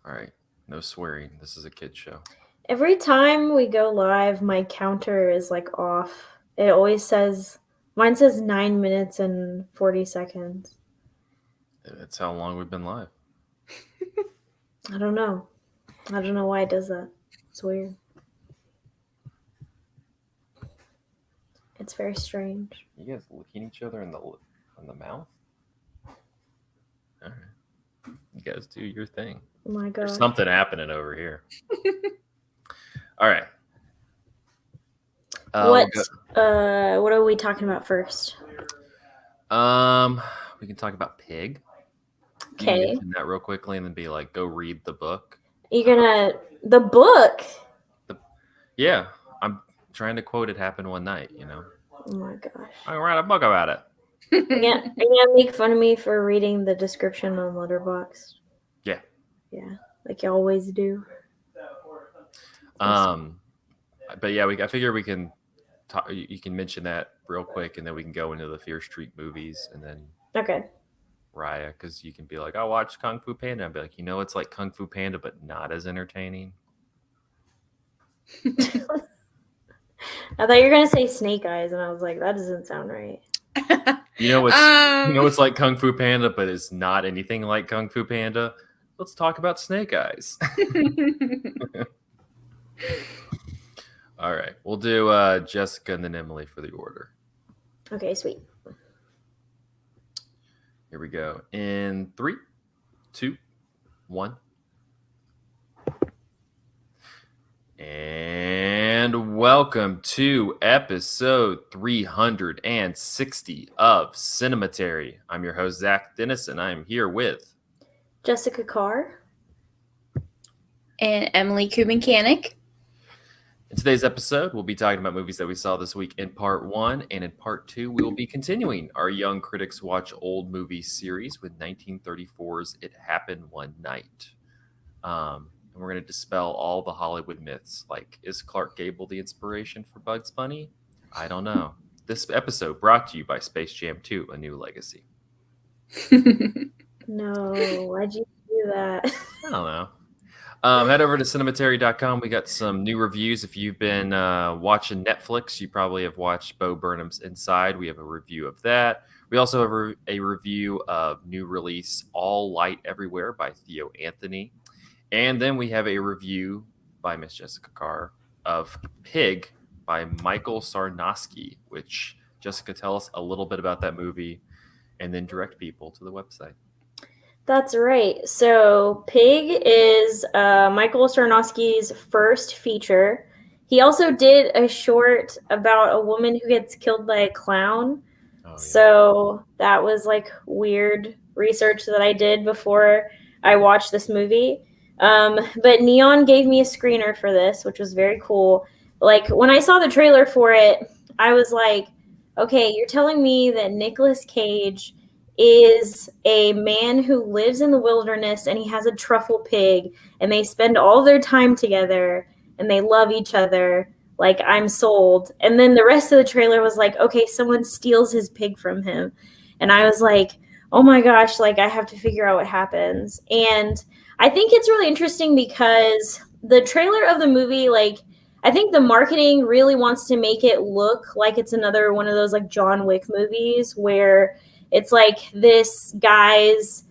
All right. No swearing. This is a kid show. Every time we go live, my counter is like off. It always says, mine says 9 minutes and 40 seconds. That's how long we've been live. I don't know. I don't know why it does that. It's weird. It's very strange. You guys licking each other in the mouth? All right. You guys do your thing. Oh my There's gosh. something happening over here. All right. What We'll what are we talking about first? we can talk about Pig. You Okay. mention that real quickly and then be like, go read the book. You're gonna the book. Yeah, I'm trying to quote "It Happened One Night." Oh my gosh. I can write a book about it. Yeah, are you gonna make fun of me for reading the description on Letterboxd? Yeah. Yeah, like you always do. But yeah, I figure we can talk. You can mention that real quick, and then we can go into the Fear Street movies, and then Okay. Raya, because you can be like, "I watched Kung Fu Panda." I'd be like, it's like Kung Fu Panda, but not as entertaining. I thought you were gonna say Snake Eyes, and I was like, that doesn't sound right. It's like Kung Fu Panda, but it's not anything like Kung Fu Panda. Let's talk about Snake Eyes. All right, we'll do Jessica and then Emily for the order. Okay, sweet. Here we go. In 3, 2, 1. And welcome to episode 360 of Cinematary. I'm your host, Zach Dennis, and I'm here with Jessica Carr. And Emily Kubincanic. In today's episode, we'll be talking about movies that we saw this week in part 1, and in part 2, we will be continuing our Young Critics Watch Old Movies series with 1934's It Happened One Night. And we're going to dispel all the Hollywood myths, like, is Clark Gable the inspiration for Bugs Bunny? I don't know. This episode brought to you by Space Jam 2, A New Legacy. No, why'd you do that? I don't know. Head over to cinematary.com. We got some new reviews. If you've been watching Netflix, you probably have watched Bo Burnham's Inside. We have a review of that. We also have a review of new release All Light Everywhere by Theo Anthony. And then we have a review by Miss Jessica Carr of Pig by Michael Sarnowski, which, Jessica, tell us a little bit about that movie and then direct people to the website. That's right. So Pig is Michael Sarnowski's first feature. He also did a short about a woman who gets killed by a clown. Oh, yeah. So that was like weird research that I did before I watched this movie. But Neon gave me a screener for this, which was very cool. Like when I saw the trailer for it, I was like, okay, you're telling me that Nicolas Cage is a man who lives in the wilderness and he has a truffle pig and they spend all their time together and they love each other. Like, I'm sold. And then the rest of the trailer was like, okay, someone steals his pig from him. And I was like, oh my gosh, like I have to figure out what happens. And I think it's really interesting because the trailer of the movie, like, I think the marketing really wants to make it look like it's another one of those like John Wick movies where it's like this guy's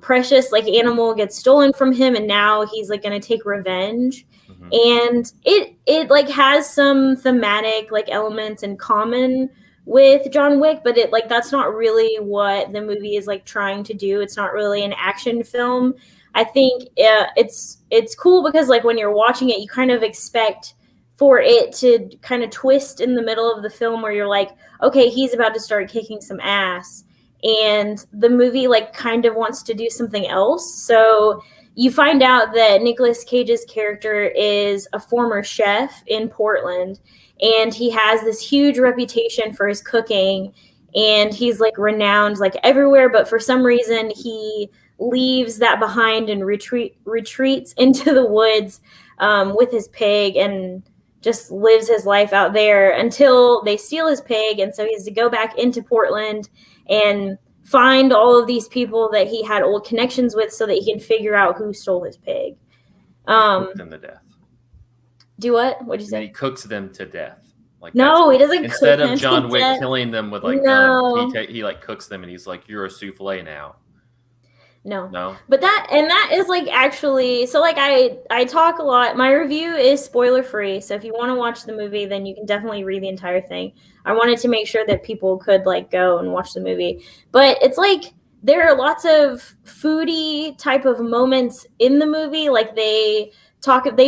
precious like animal gets stolen from him and now he's like going to take revenge. Mm-hmm. And it like has some thematic like elements in common with John Wick, but it like that's not really what the movie is like trying to do. It's not really an action film. I think it's cool because like when you're watching it, you kind of expect for it to kind of twist in the middle of the film where you're like, okay, he's about to start kicking some ass. And the movie like kind of wants to do something else. So you find out that Nicolas Cage's character is a former chef in Portland. And he has this huge reputation for his cooking. And he's like renowned like everywhere. But for some reason, he leaves that behind and retreats into the woods with his pig and just lives his life out there until they steal his pig. And so he has to go back into Portland and find all of these people that he had old connections with so that he can figure out who stole his pig. Cook them to death. Do what? What'd you And then he say? cooks them to death. Like No, he doesn't cook instead of them John to Wick death. killing them with like guns, No. he like cooks them and he's like, "You're a souffle now." No. But that is like actually, so like I talk a lot. My review is spoiler free, so if you want to watch the movie, then you can definitely read the entire thing. I wanted to make sure that people could like go and watch the movie. But it's like there are lots of foodie type of moments in the movie. Like they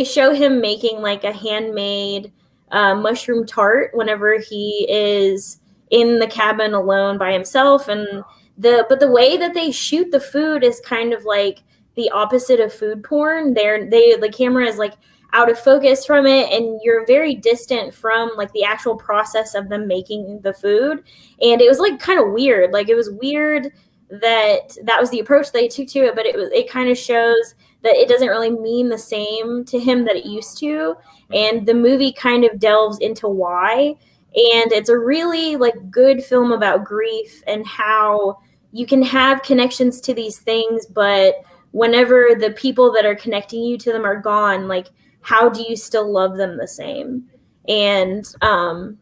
show him making like a handmade mushroom tart whenever he is in the cabin alone by himself, and the way that they shoot the food is kind of like the opposite of food porn. The camera is like out of focus from it, and you're very distant from like the actual process of them making the food. And it was like kind of weird. Like it was weird that was the approach they took to it, but it kind of shows that it doesn't really mean the same to him that it used to. And the movie kind of delves into why. And it's a really like good film about grief and how you can have connections to these things, but whenever the people that are connecting you to them are gone, like how do you still love them the same? And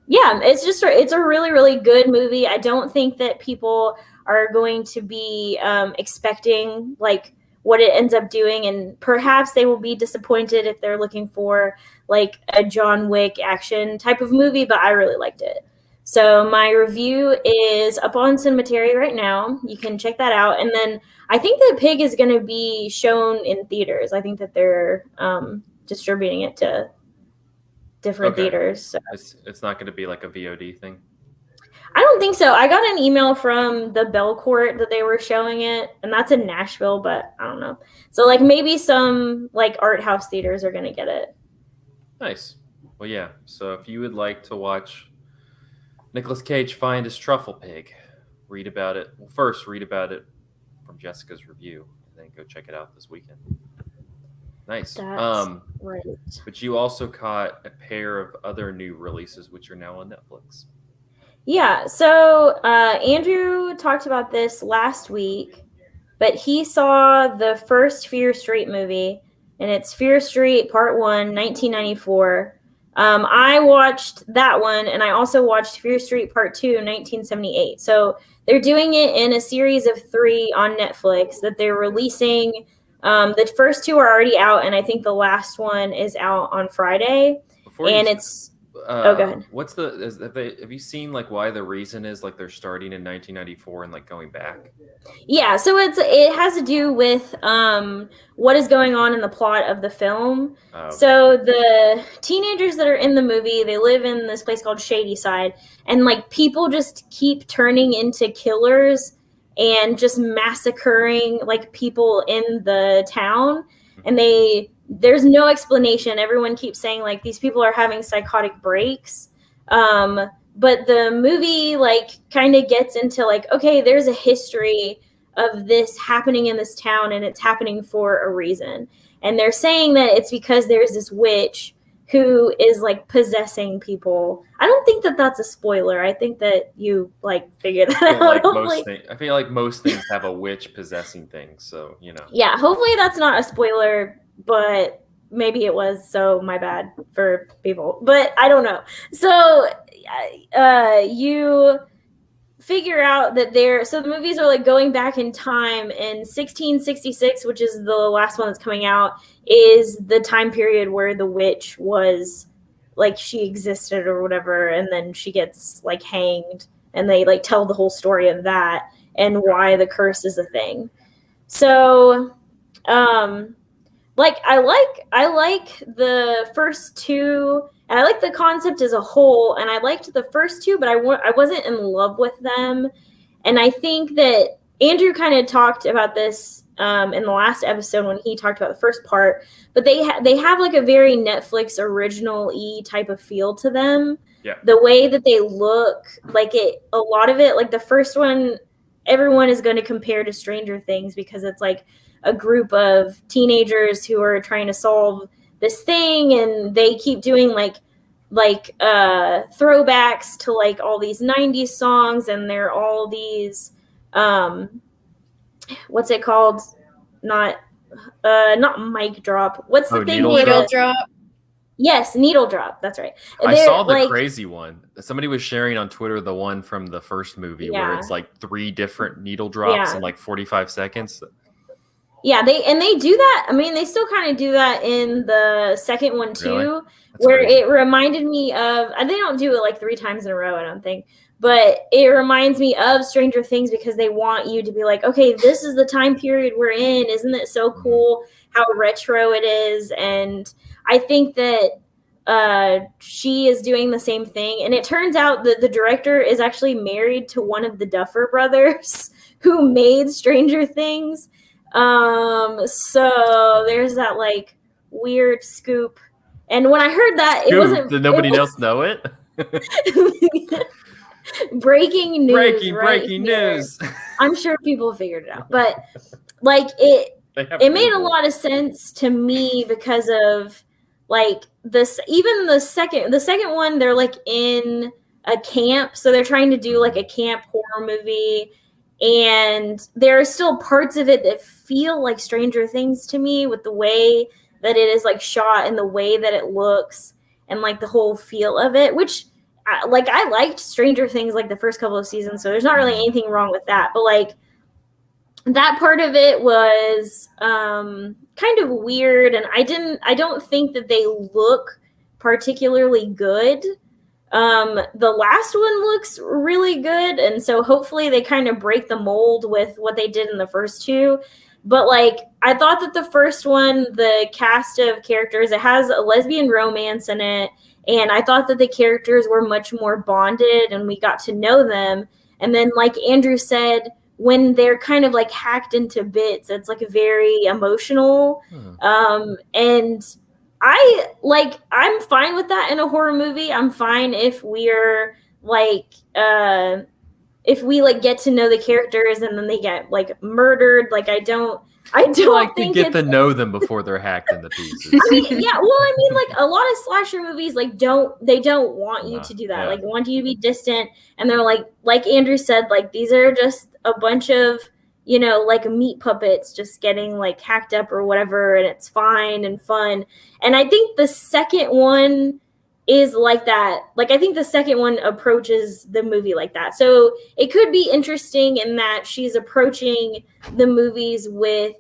yeah, it's a really really good movie. I don't think that people are going to be expecting like what it ends up doing, and perhaps they will be disappointed if they're looking for like a John Wick action type of movie, but I really liked it. So my review is up on Cinematary right now. You can check that out. And then I think that Pig is going to be shown in theaters. I think that they're distributing it to different theaters. So. It's not going to be like a VOD thing? I don't think so. I got an email from the Belcourt that they were showing it, and that's in Nashville, but I don't know. So like maybe some like art house theaters are going to get it. Nice. Well, yeah. So if you would like to watch Nicolas Cage find his truffle pig, read about it. Well, first read about it from Jessica's review, and then go check it out this weekend. Nice. That's right. But you also caught a pair of other new releases, which are now on Netflix. Yeah. So Andrew talked about this last week, but he saw the first Fear Street movie, and it's Fear Street Part 1, 1994. I watched that one, and I also watched Fear Street Part 2, 1978. So they're doing it in a series of 3 on Netflix that they're releasing. The first 2 are already out, and I think the last one is out on Friday. Go ahead. What's have you seen like why the reason is like they're starting in 1994 and like going back? Yeah, so it has to do with what is going on in the plot of the film. So the teenagers that are in the movie, they live in this place called Shadyside, and like people just keep turning into killers and just massacring like people in the town, and there's no explanation. Everyone keeps saying like these people are having psychotic breaks. But the movie like kind of gets into like, okay, there's a history of this happening in this town, and it's happening for a reason. And they're saying that it's because there's this witch who is like possessing people. I don't think that that's a spoiler. I think that you like figured that out. I feel like most things have a witch possessing things, so you know. Yeah, hopefully that's not a spoiler, but maybe it was, so my bad for people. But I don't know. So you figure out that so the movies are like going back in time, and 1666, which is the last one that's coming out, is the time period where the witch was like she existed or whatever, and then she gets like hanged, and they like tell the whole story of that and why the curse is a thing. So like I like the first 2, and I like the concept as a whole, and I liked the first 2, but I wasn't in love with them. And I think that Andrew kind of talked about this in the last episode when he talked about the first part, but they have like a very Netflix original-y type of feel to them. Yeah. The way that they look, like a lot of it, like the first one, everyone is going to compare to Stranger Things because it's like a group of teenagers who are trying to solve this thing, and they keep doing like throwbacks to like all these 90s songs, and they're all these what's it called? Not mic drop. What's the thing? Needle drop. Yes, needle drop. That's right. I saw the crazy one. Somebody was sharing on Twitter the one from the first movie where it's like 3 different needle drops in like 45 seconds. Yeah, they do that. I mean, they still kind of do that in the second one too, really? where crazy. It reminded me of. They don't do it like 3 times in a row, I don't think, but it reminds me of Stranger Things because they want you to be like, okay, this is the time period we're in. Isn't it so cool how retro it is? And I think that she is doing the same thing. And it turns out that the director is actually married to one of the Duffer brothers who made Stranger Things. So there's that like weird scoop. And when I heard that, it wasn't. Did nobody else know it? Breaking news. Breaking news. I'm sure people figured it out, but like it made a lot of sense to me because of like this. Even the second one, they're like in a camp, so they're trying to do like a camp horror movie. And there are still parts of it that feel like Stranger Things to me with the way that it is like shot and the way that it looks and like the whole feel of it, which I liked Stranger Things like the first couple of seasons. So there's not really anything wrong with that. But like that part of it was kind of weird. And I don't think that they look particularly good. The last one looks really good, and so hopefully they kind of break the mold with what they did in the first 2. But like I thought that the first one, the cast of characters, it has a lesbian romance in it, and I thought that the characters were much more bonded and we got to know them. And then like Andrew said, when they're kind of like hacked into bits, it's like very emotional. And I'm fine with that in a horror movie. I'm fine if we're like if we like get to know the characters and then they get like murdered. Like I don't like to get to know them before they're hacked into pieces. I mean, yeah, well, I mean, like a lot of slasher movies like don't want you to do that. Like want you to be distant, and they're like Andrew said, like these are just a bunch of, you know, like meat puppets just getting like hacked up or whatever, and it's fine and fun. And I think the second one is like that. Like I think the second one approaches the movie like that. So it could be interesting in that she's approaching the movies with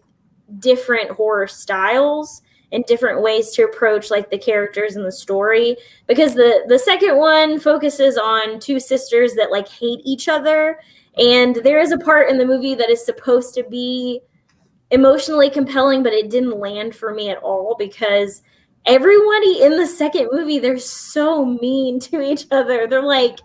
different horror styles and different ways to approach like the characters and the story, because the second one focuses on 2 sisters that like hate each other. And there is a part in the movie that is supposed to be emotionally compelling, but it didn't land for me at all because everybody in the second movie, they're so mean to each other. They're like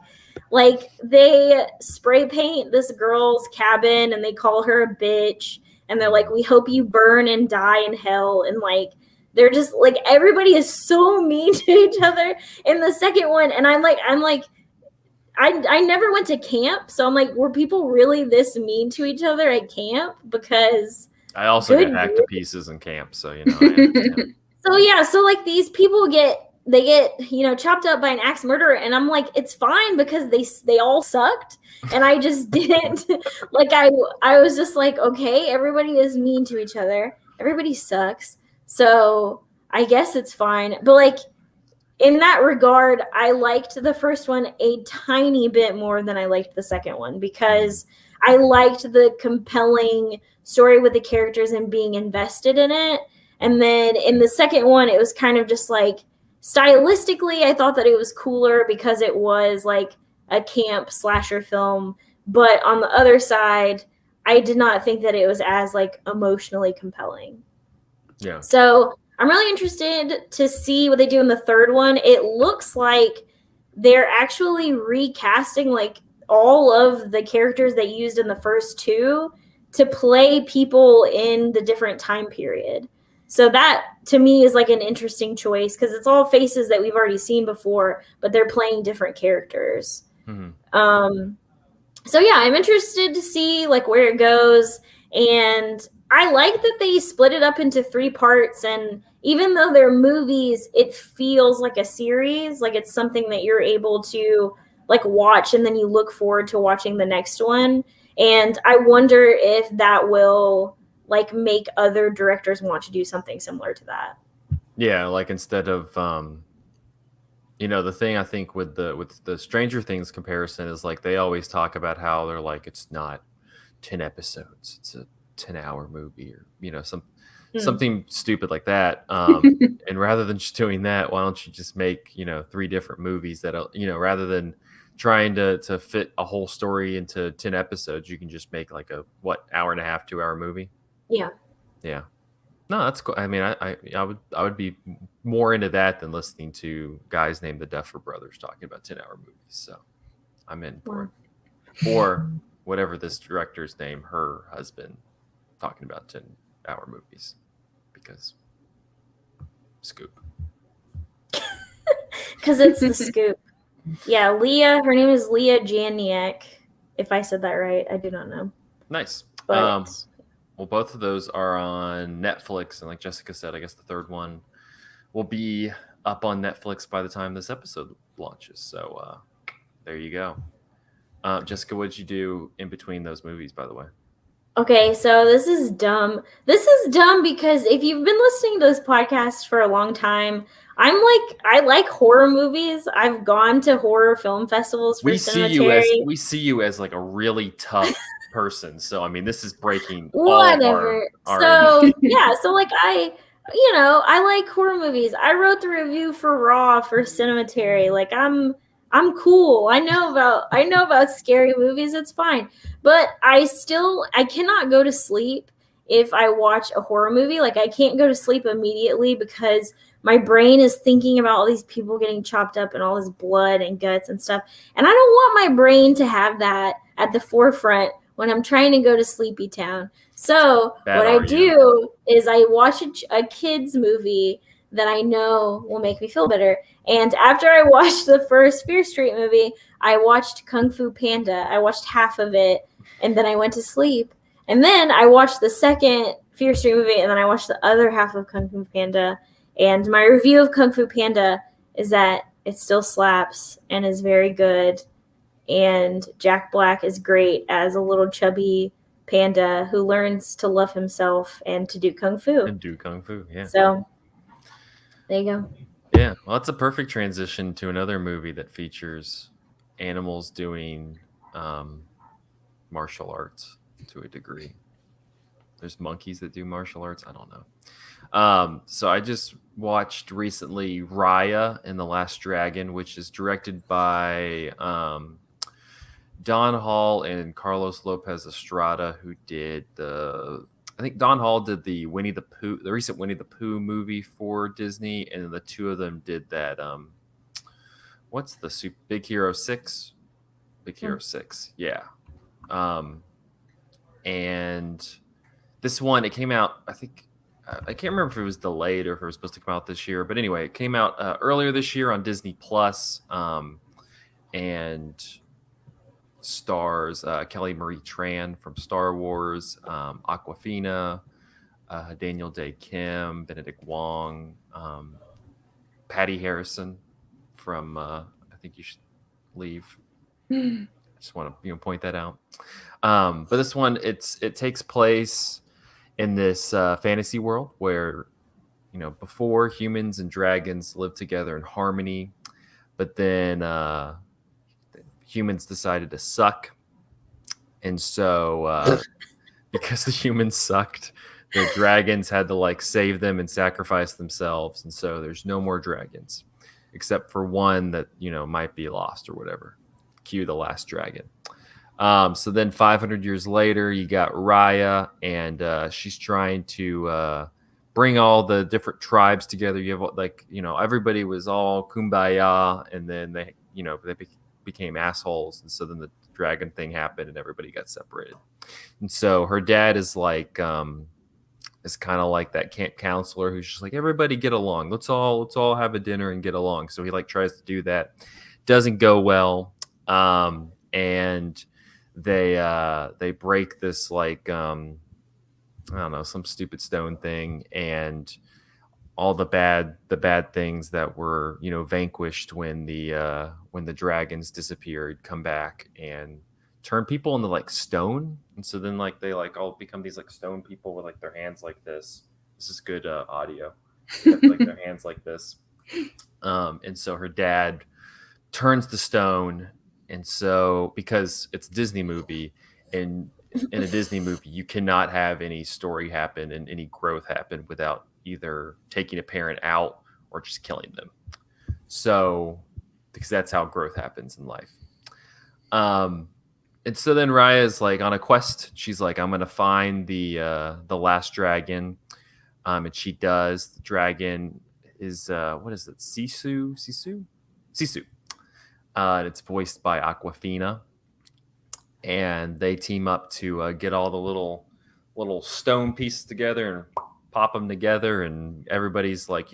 they spray paint this girl's cabin and they call her a bitch. And they're like, we hope you burn and die in hell. And like, they're just like, everybody is so mean to each other in the second one. And I'm like, I never went to camp, so I'm like, were people really this mean to each other at camp? Because I also get hacked to pieces in camp, so you know. So like these people get you know chopped up by an axe murderer, and I'm like, it's fine because they all sucked, and I just didn't like I was just like, okay, everybody is mean to each other, everybody sucks, so I guess it's fine. But like, in that regard, I liked the first one a tiny bit more than I liked the second one because I liked the compelling story with the characters and being invested in it. And then in the second one, it was kind of just like stylistically, I thought that it was cooler because it was like a camp slasher film. But on the other side, I did not think that it was as like emotionally compelling. Yeah. So I'm really interested to see what they do in the third one. It looks like they're actually recasting like all of the characters they used in the first 2 to play people in the different time period. So that to me is like an interesting choice because it's all faces that we've already seen before, but they're playing different characters. So yeah, I'm interested to see like where it goes. And I like that they split it up into 3 parts, and even though they're movies, it feels like a series, like it's something that you're able to like watch and then you look forward to watching the next one. And I wonder if that will like make other directors want to do something similar to that. Yeah, like instead of the thing I think with the Stranger Things comparison is like they always talk about how they're like it's not 10 episodes, it's a 10-hour movie or Hmm. something stupid like that. And rather than just doing that, why don't you just make 3 different movies that rather than trying to fit a whole story into 10 episodes, you can just make like a hour and a half, 2-hour movie. Yeah. Yeah. No, that's cool. I mean, I would be more into that than listening to guys named the Duffer Brothers talking about 10-hour movies. So I'm in for Wow. it. Or whatever this director's name, her husband, talking about 10-hour movies because scoop. Because it's the scoop. Yeah, Leah, her name is Leah Janiak. If I said that right, I do not know. Nice. But Well, both of those are on Netflix, and like Jessica said, I guess the third one will be up on Netflix by the time this episode launches. So there you go. Jessica, what did you do in between those movies, by the way? okay, so this is dumb. This is dumb because if you've been listening to this podcast for a long time, I like horror movies. I've gone to horror film festivals for Cinematary. We see you as like a really tough person. So I mean, this is breaking all of Whatever. our So yeah, so like I like horror movies. I wrote the review for Raw for Cinematary. Like I'm cool. I know about scary movies. It's fine. But I cannot go to sleep if I watch a horror movie. Like I can't go to sleep immediately because my brain is thinking about all these people getting chopped up and all this blood and guts and stuff. And I don't want my brain to have that at the forefront when I'm trying to go to Sleepy Town. So bad what I are you? do is I watch a kids movie that I know will make me feel better. And after I watched the first Fear Street movie, I watched Kung Fu Panda. I watched half of it, and then I went to sleep. And then I watched the second Fear Street movie, and then I watched the other half of Kung Fu Panda. And my review of Kung Fu Panda is that it still slaps and is very good. And Jack Black is great as a little chubby panda who learns to love himself and to do kung fu. And do kung fu, yeah. So there you go. Yeah, well, it's a perfect transition to another movie that features animals doing martial arts to a degree. There's monkeys that do martial arts. I don't know. So I just watched recently Raya and the Last Dragon, which is directed by Don Hall and Carlos Lopez Estrada, who did I think Don Hall did the recent Winnie the Pooh movie for Disney, and the two of them did that. What's the Big Hero 6? Big Hero 6, yeah. And this one, it came out, I think, I can't remember if it was delayed or if it was supposed to come out this year, but anyway, it came out earlier this year on Disney Plus, and stars Kelly Marie Tran from Star Wars, Aquafina, Daniel Day Kim, Benedict Wong, Patty Harrison from I Think You Should Leave. I just want to point that out. But this one, it takes place in this fantasy world where before humans and dragons lived together in harmony, but then humans decided to suck, and so because the humans sucked, the dragons had to like save them and sacrifice themselves, and so there's no more dragons except for one that might be lost or whatever. Cue the last dragon. So then 500 years later, you got Raya, and she's trying to bring all the different tribes together. You have everybody was all kumbaya, and then they became assholes, and so then the dragon thing happened, and everybody got separated. And so her dad is like is kind of like that camp counselor who's just like, everybody get along. Let's all have a dinner and get along. So he like tries to do that. Doesn't go well. And they break this like I don't know, some stupid stone thing, and all the bad things that were vanquished when the dragons disappeared come back and turn people into like stone, and so then like they like all become these like stone people with like their hands like this. This is good audio. They have like their hands like this, and so her dad turns to stone, and so because it's a Disney movie, and in a Disney movie you cannot have any story happen and any growth happen without either taking a parent out or just killing them. So because that's how growth happens in life. Um, and so then Raya is like on a quest. She's like, I'm gonna find the last dragon. And she does. The dragon is what is it? Sisu. And it's voiced by Aquafina. And they team up to get all the little stone pieces together and pop them together. And everybody's like,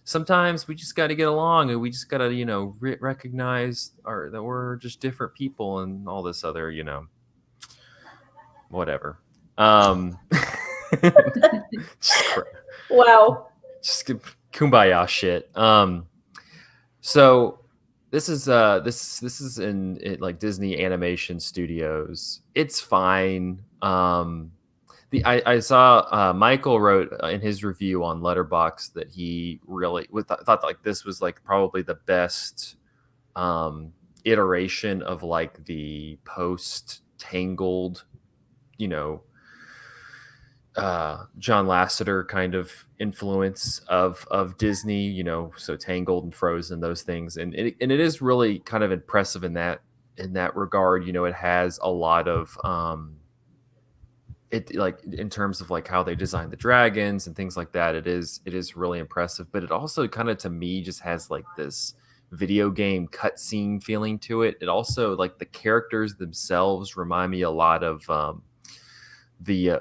sometimes we just got to get along, and we just got to recognize that we're just different people and all this other whatever. just, Wow. just kumbaya shit. So this is in like Disney Animation Studios. It's fine. I saw Michael wrote in his review on Letterboxd that he really thought like this was like probably the best iteration of like the post Tangled, John Lasseter kind of influence of Disney, so Tangled and Frozen, those things, and it is really kind of impressive in that regard. It has a lot of it like in terms of like how they design the dragons and things like that. It is really impressive, but it also kind of to me just has like this video game cutscene feeling to it. It also like the characters themselves remind me a lot of the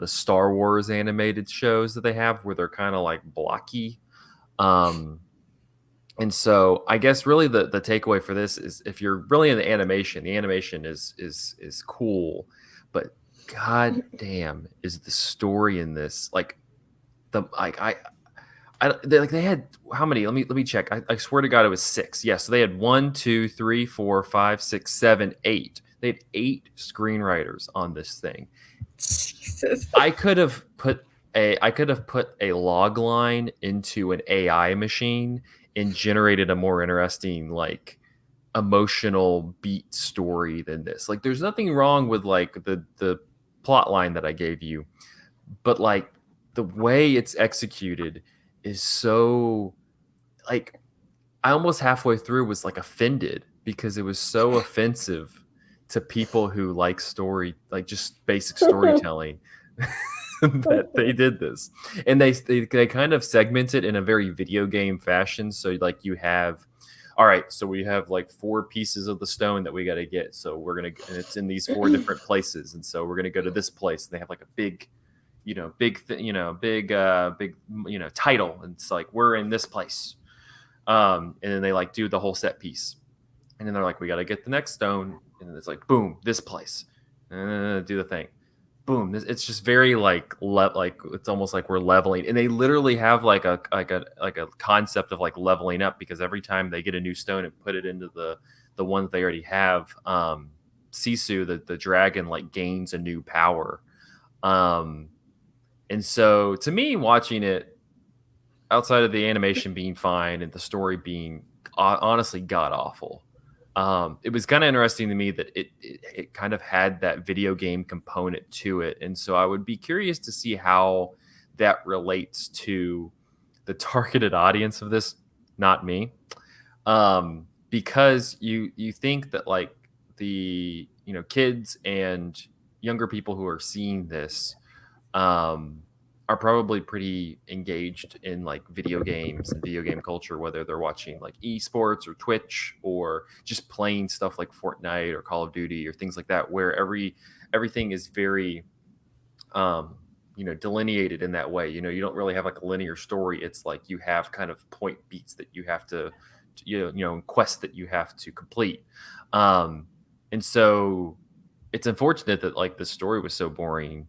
Star Wars animated shows that they have where they're kind of like blocky. And so I guess really the takeaway for this is if you're really in the animation is cool, but god damn is the story in this like they had how many? Let me check. I swear to God, it was 6. Yeah, so they had 1, 2, 3, 4, 5, 6, 7, 8. They had 8 screenwriters on this thing. Jesus. I could have put a log line into an AI machine and generated a more interesting like emotional beat story than this. Like, there's nothing wrong with like the plot line that I gave you, but like the way it's executed is so like I almost halfway through was like offended because it was so offensive to people who like story, like just basic storytelling. That they did this, and they kind of segment it in a very video game fashion. So like you have, all right, so we have like 4 pieces of the stone that we got to get. So and it's in these 4 different places, and so we're gonna go to this place. And they have like a big title, and it's like we're in this place, and then they like do the whole set piece, and then they're like we got to get the next stone, and then it's like boom, this place, and do the thing, boom. It's just very like it's almost like we're leveling, and they literally have like a concept of like leveling up because every time they get a new stone and put it into the one that they already have, Sisu the dragon like gains a new power. And so to me, watching it outside of the animation being fine and the story being honestly god awful, it was kind of interesting to me that it kind of had that video game component to it. And so I would be curious to see how that relates to the targeted audience of this, not me. Because you think that like the kids and younger people who are seeing this are probably pretty engaged in like video games and video game culture, whether they're watching like esports or Twitch or just playing stuff like Fortnite or Call of Duty or things like that, where everything is very delineated in that way. You don't really have like a linear story. It's like you have kind of point beats that you have to quests that you have to complete. And so it's unfortunate that like the story was so boring,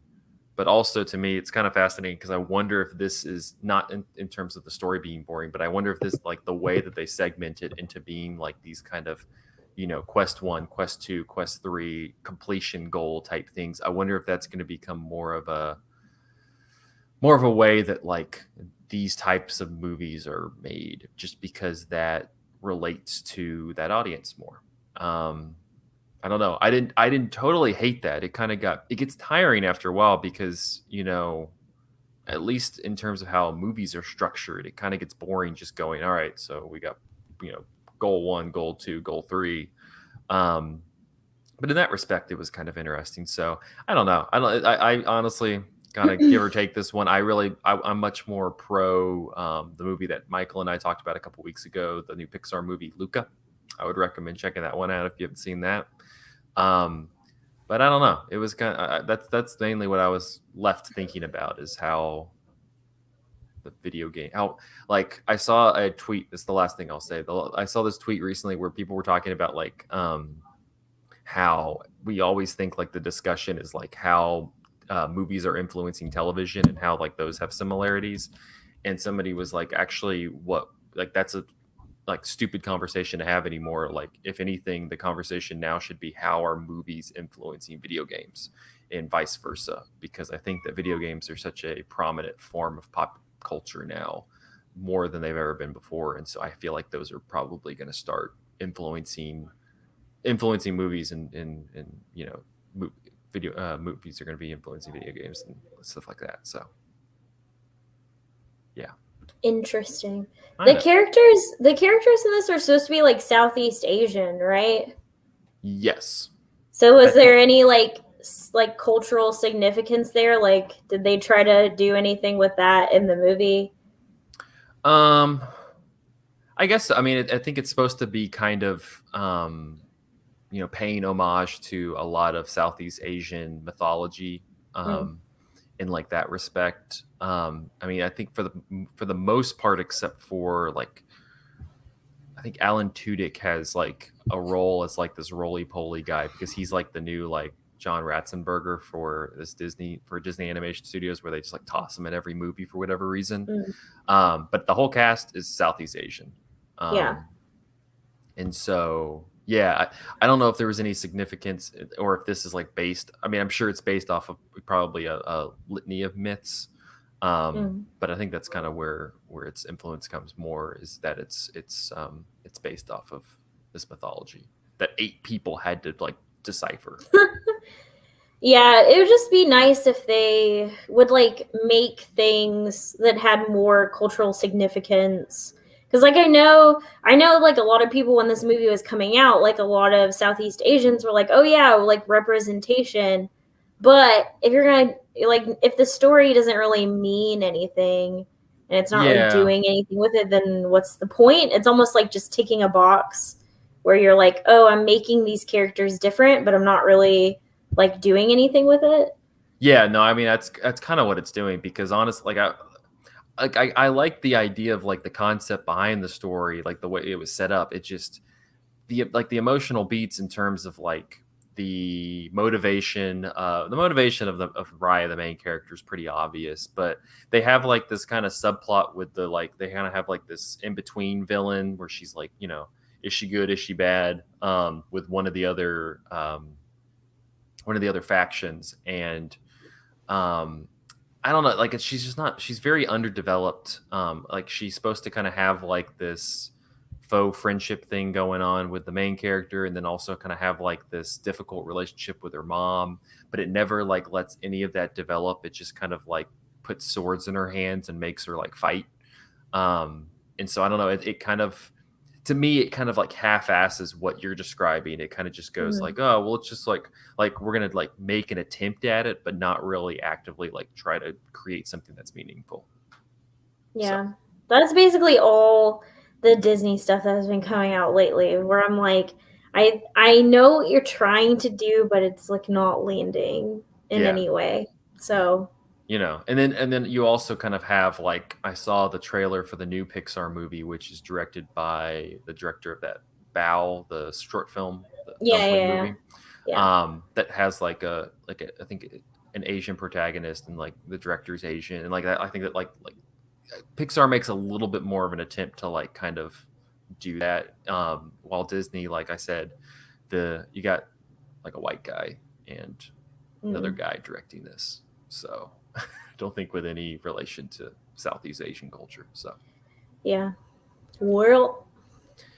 but also to me it's kind of fascinating because I wonder if this is not in terms of the story being boring, but I wonder if this like the way that they segment it into being like these kind of quest 1, quest 2, quest 3 completion goal type things. I wonder if that's going to become more of a way that like these types of movies are made, just because that relates to that audience more. I don't know. I didn't totally hate that. It gets tiring after a while, because at least in terms of how movies are structured, it kind of gets boring just going, all right, so we got, you know, goal 1, goal 2, goal 3. Um, but in that respect, it was kind of interesting. So I don't know. I honestly kind of give or take this one. I'm much more pro the movie that Michael and I talked about a couple weeks ago, the new Pixar movie Luca. I would recommend checking that one out if you haven't seen that. Um, but I don't know. It was kind of that's mainly what I was left thinking about, is how the video game, how, like, I saw a tweet. This is the last thing I'll say. I saw this tweet recently where people were talking about like how we always think like the discussion is like how movies are influencing television, and how like those have similarities. And somebody was like, actually, what, like, that's a like stupid conversation to have anymore. Like, if anything, the conversation now should be how are movies influencing video games, and vice versa, because I think that video games are such a prominent form of pop culture now, more than they've ever been before. And so I feel like those are probably going to start influencing movies, and video movies are going to be influencing video games and stuff like that. So yeah, Interesting. I The know. characters in this are supposed to be like Southeast Asian, right? Yes. So I was think there any like cultural significance there? Like did they try to do anything with that in the movie? um I guess, I mean, I think it's supposed to be kind of paying homage to a lot of Southeast Asian mythology, Mm, um in like that respect. I mean, I think for the most part, except for like, I think Alan Tudyk has like a role as like this roly poly guy, because he's like the new like John Ratzenberger for Disney Animation Studios, where they just like toss him in every movie for whatever reason. mm, But the whole cast is Southeast Asian. yeah. Um, and so, yeah, I don't know if there was any significance, or if this is like based. I mean, I'm sure it's based off of probably a litany of myths. Mm. But I think that's kind of where its influence comes more, is that it's based off of this mythology that 8 people had to like decipher. Yeah, it would just be nice if they would like make things that had more cultural significance. Because like I know like a lot of people when this movie was coming out, like a lot of Southeast Asians were like, "Oh yeah, like representation." But if you're gonna like if the story doesn't really mean anything and it's not really Yeah, doing anything with it, then what's the point? It's almost like just ticking a box where you're like, "Oh, I'm making these characters different, but I'm not really like doing anything with it." yeah. No, I mean, that's kind of what it's doing, because honestly, I like the idea of like the concept behind the story, like the way it was set up. It just, the emotional beats in terms of like the motivation of Raya, the main character, is pretty obvious. But they have like this kind of subplot with they kind of have like this in between villain, where she's like, is she good, is she bad, with one of the other factions. And um I don't know, like, she's very underdeveloped. Like, she's supposed to kind of have like this faux friendship thing going on with the main character, and then also kind of have like this difficult relationship with her mom, but it never like lets any of that develop. It just kind of like puts swords in her hands and makes her like fight. And so I don't know, it kind of, to me, it kind of like half-asses what you're describing. It kind of just goes Mhm. like, oh well, it's just like we're gonna like make an attempt at it, but not really actively like try to create something that's meaningful. So Yeah. That's basically all the Disney stuff that has been coming out lately where I'm like I know what you're trying to do, but it's like not landing in yeah, any way. So, and then you also kind of have, like, I saw the trailer for the new Pixar movie, which is directed by the director of that Bao, the short film, the yeah, dumpling yeah, movie, yeah. that has I think an Asian protagonist, and like the director's Asian, and like that. I think that like Pixar makes a little bit more of an attempt to like kind of do that. While Disney, like I said, you got like a white guy and another Mm, guy directing this, so don't think with any relation to Southeast Asian culture. So yeah. Well,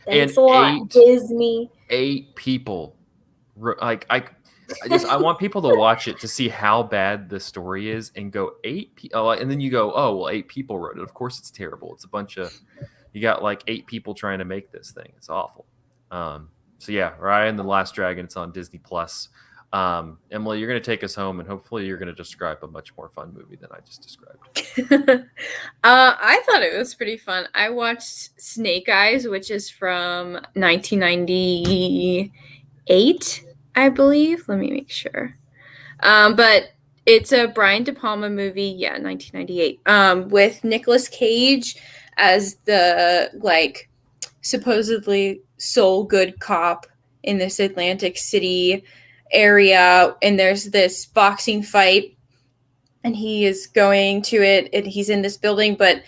and thanks a lot, Disney. 8 people, like I want people to watch it to see how bad the story is and go oh, and then you go, oh well, 8 people wrote it. Of course it's terrible. It's a bunch of, you got like 8 people trying to make this thing. It's awful. So yeah, Raya and the Last Dragon. It's on Disney Plus. Emily, you're going to take us home, and hopefully you're going to describe a much more fun movie than I just described. I thought it was pretty fun. I watched Snake Eyes, which is from 1998, I believe. Let me make sure. But it's a Brian De Palma movie, yeah, 1998, with Nicolas Cage as the like supposedly soul good cop in this Atlantic City area, and there's this boxing fight, and he is going to it, and he's in this building, but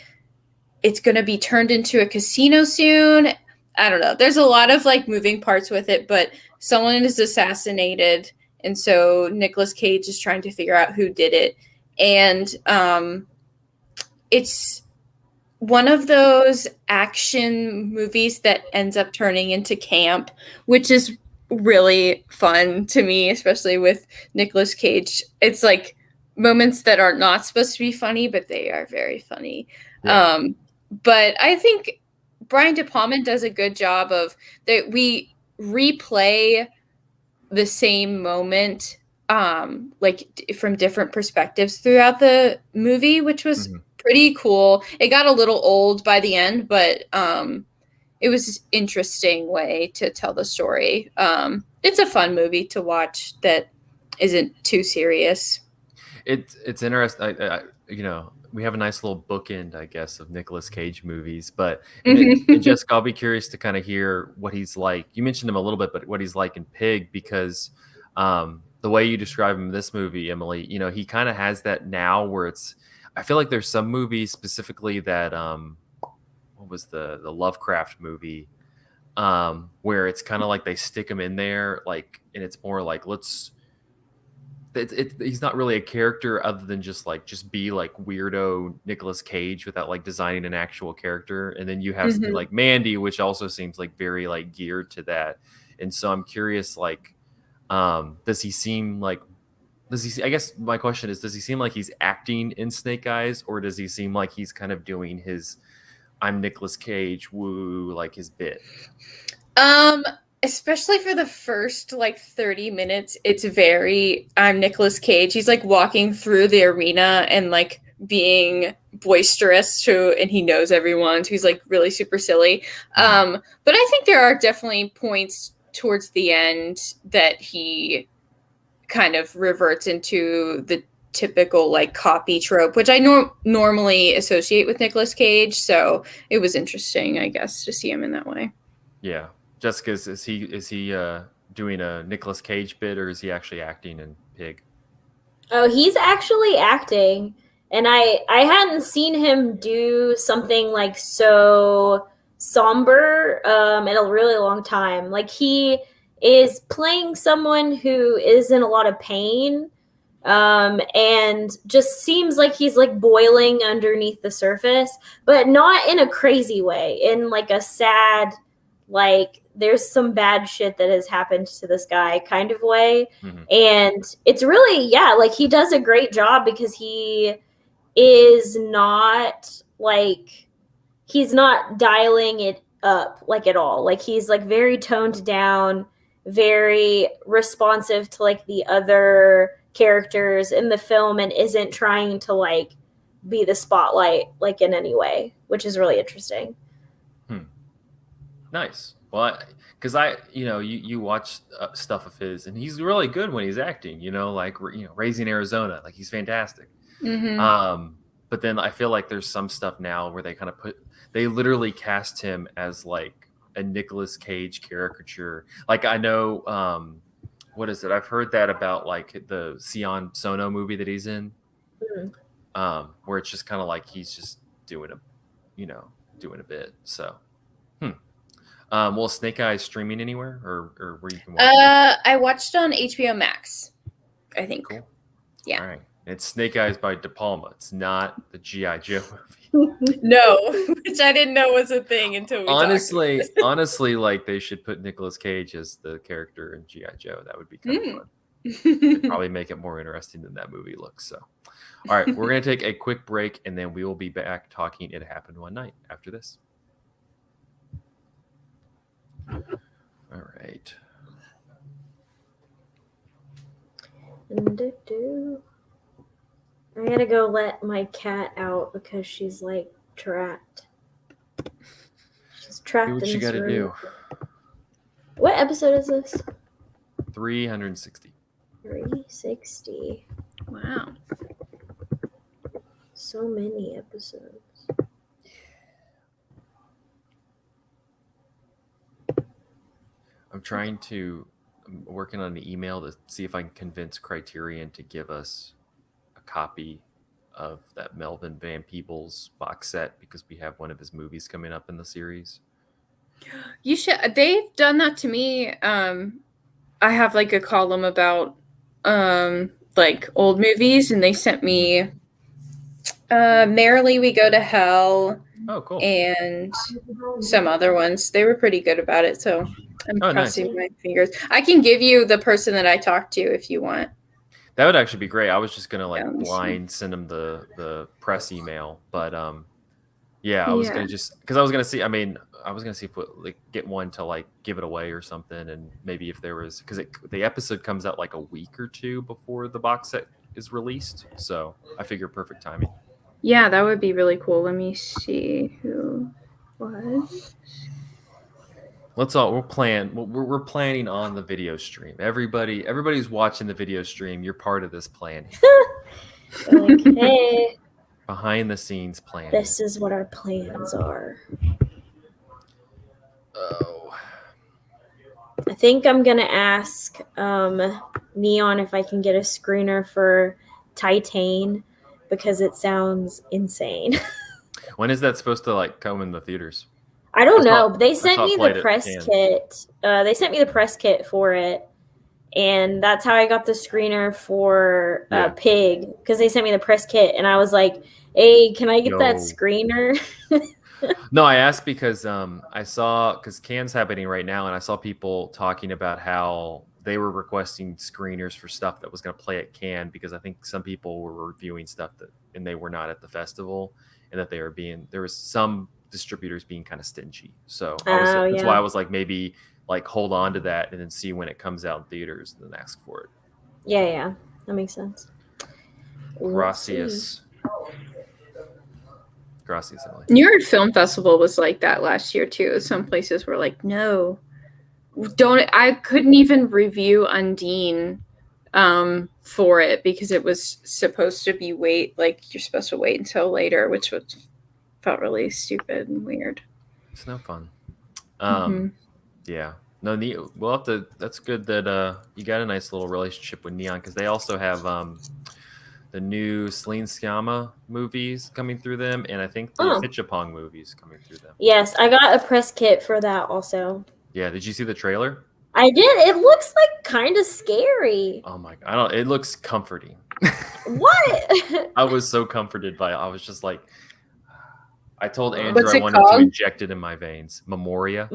it's going to be turned into a casino soon. I don't know. There's a lot of like moving parts with it, but someone is assassinated, and so Nicolas Cage is trying to figure out who did it, and it's one of those action movies that ends up turning into camp, which is really fun to me, especially with Nicolas Cage. It's like moments that are not supposed to be funny, but they are very funny. Yeah. But I think Brian De Palma does a good job of that. We replay the same moment like from different perspectives throughout the movie, which was pretty cool. It got a little old by the end, but it was an interesting way to tell the story. It's a fun movie to watch that isn't too serious. It's interesting. We have a nice little bookend, I guess, of Nicolas Cage movies. But and Jessica, I'll be curious to kind of hear what he's like. You mentioned him a little bit, but what he's like in Pig, because the way you describe him in this movie, Emily, he kind of has that now where it's. I feel like there's some movies specifically that what was the Lovecraft movie, where it's kind of like they stick him in there, like, and it's more like he's not really a character other than just be like weirdo Nicolas Cage without like designing an actual character. And then you have something like Mandy, which also seems like very like geared to that. And so I'm curious, like, does he seem like, I guess my question is, does he seem like he's acting in Snake Eyes, or does he seem like he's kind of doing his I'm Nicolas Cage woo, like his bit? Especially for the first like 30 minutes, it's very I'm Nicolas Cage. He's like walking through the arena and like being boisterous and he knows everyone, so he's like really super silly. But I think there are definitely points towards the end that he kind of reverts into the typical like copy trope, which I normally associate with Nicolas Cage. So it was interesting, I guess, to see him in that way. Yeah. Jessica, is he doing a Nicolas Cage bit, or is he actually acting in Pig? Oh, he's actually acting, and I hadn't seen him do something like so somber in a really long time. Like, he is playing someone who is in a lot of pain, and just seems like he's like boiling underneath the surface, but not in a crazy way, in like a sad, like there's some bad shit that has happened to this guy kind of way. And it's really, yeah, like he does a great job, because he is not like, he's not dialing it up like at all. Like, he's like very toned down, very responsive to like the other characters in the film, and isn't trying to like be the spotlight like in any way, which is really interesting. Nice. Well, because you watch stuff of his, and he's really good when he's acting. Like Raising Arizona, like he's fantastic. But then I feel like there's some stuff now where they literally cast him as like a Nicolas Cage caricature. Like, I know, what is it? I've heard that about like the Sion Sono movie that he's in, where it's just kind of like he's just doing a bit. So, Well, Snake Eyes streaming anywhere or where you can watch it? I watched on HBO Max, I think. Cool. Yeah. All right. It's Snake Eyes by De Palma. It's not the G.I. Joe movie. No, which I didn't know was a thing until we Honestly, like they should put Nicolas Cage as the character in G.I. Joe. That would be kind of fun. They'd probably make it more interesting than that movie looks. So, all right, we're going to take a quick break and then we will be back talking It Happened One Night after this. All right. I gotta go let my cat out because she's like trapped. She's trapped Do what in you this got to room. do. What episode is this? 360. 360. Wow. So many episodes. I'm working on an email to see if I can convince Criterion to give us a copy of that Melvin Van Peebles box set because we have one of his movies coming up in the series. You should. They've done that to me. I have like a column about like old movies, and they sent me Merrily We Go to Hell. Oh, cool. And some other ones. They were pretty good about it, so I'm crossing my fingers. I can give you the person that I talked to if you want. That would actually be great. I was just gonna blind send him the press email, but I was gonna because I was gonna see. I mean, I was gonna see if we get one to like give it away or something, and maybe if there was because the episode comes out like a week or two before the box set is released, so I figure perfect timing. Yeah, that would be really cool. Let me see who was. We're planning on the video stream. Everybody's watching the video stream. You're part of this planning. Like, hey, behind the scenes planning. This is what our plans are. Oh. I think I'm gonna ask Neon if I can get a screener for Titan because it sounds insane. When is that supposed to like come in the theaters? I don't know. They sent me the press kit. They sent me the press kit for it, and that's how I got the screener for Pig because they sent me the press kit, and I was like, "Hey, can I get that screener?" No, I asked because I saw because Cannes happening right now, and I saw people talking about how they were requesting screeners for stuff that was going to play at Cannes because I think some people were reviewing stuff and they were not at the festival, and that there was some distributors being kind of stingy. So that's why I was like maybe like hold on to that and then see when it comes out in theaters and then ask for it. Yeah, that makes sense. Gracias. New York Film Festival was like that last year too. Some places were like, no, don't. I couldn't even review Undine for it because it was supposed to be you're supposed to wait until later, which felt really stupid and weird. It's no fun. Yeah. No, we'll have to. That's good that you got a nice little relationship with Neon because they also have the new Celine Sciamma movies coming through them, and I think the Pitchapong movies coming through them. Yes, I got a press kit for that also. Yeah, did you see the trailer? I did. It looks like kind of scary. Oh my god! It looks comforting. What? I was so comforted by it. I was just like, I told Andrew What's I it wanted called? to inject it in my veins. Memoria,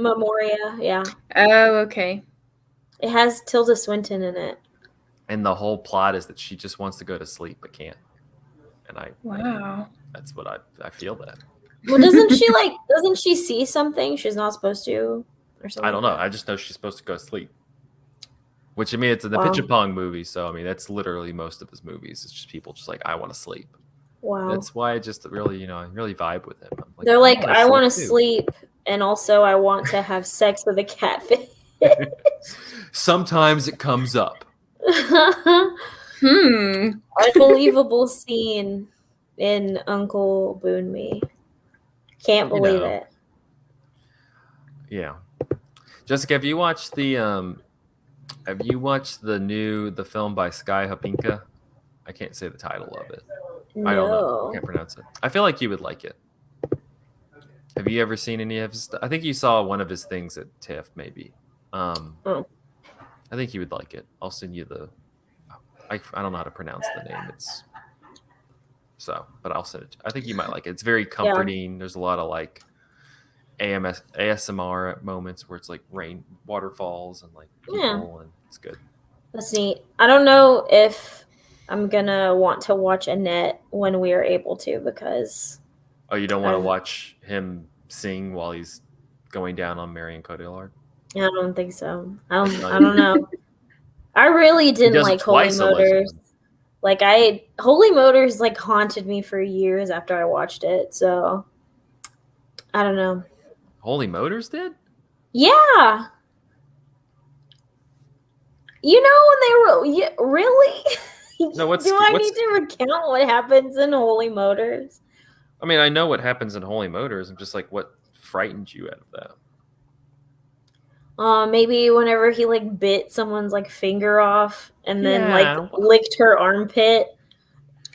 yeah. Oh, okay. It has Tilda Swinton in it. And the whole plot is that she just wants to go to sleep but can't. And that's what I feel that. Well, doesn't she see something she's not supposed to or something? I don't know. I just know she's supposed to go to sleep. Which I mean it's in the Pitchapong movie, so I mean that's literally most of his movies. It's just people just like I want to sleep. Wow. That's why I just really, I really vibe with him. Like, they're like, I want to sleep and also I want to have sex with a catfish. Sometimes it comes up. Unbelievable scene in Uncle Boon Me. Can't believe it. Yeah. Jessica, have you watched the film by Sky Hapinka? I can't say the title of it. No. I don't know. I can't pronounce it. I feel like you would like it. Have you ever seen any of his I think you saw one of his things at TIFF, maybe. Oh. I think you would like it. I'll send you the. I don't know how to pronounce the name. But I'll send it. I think you might like it. It's very comforting. There's a lot of like ASMR moments where it's like rain, waterfalls, and like people, and it's good. That's neat. I don't know if I'm gonna want to watch Annette when we are able to, because. Oh, you don't want to watch him sing while he's going down on Marion Cotillard? I don't think so. I don't know. I really didn't like Holy Motors. Like Holy Motors like haunted me for years after I watched it. So I don't know. Holy Motors did? Yeah. You know when they were really? No, do I need to recount what happens in Holy Motors? I mean, I know what happens in Holy Motors. I'm just like, what frightened you out of that? Maybe whenever he like bit someone's like finger off and then like licked her armpit.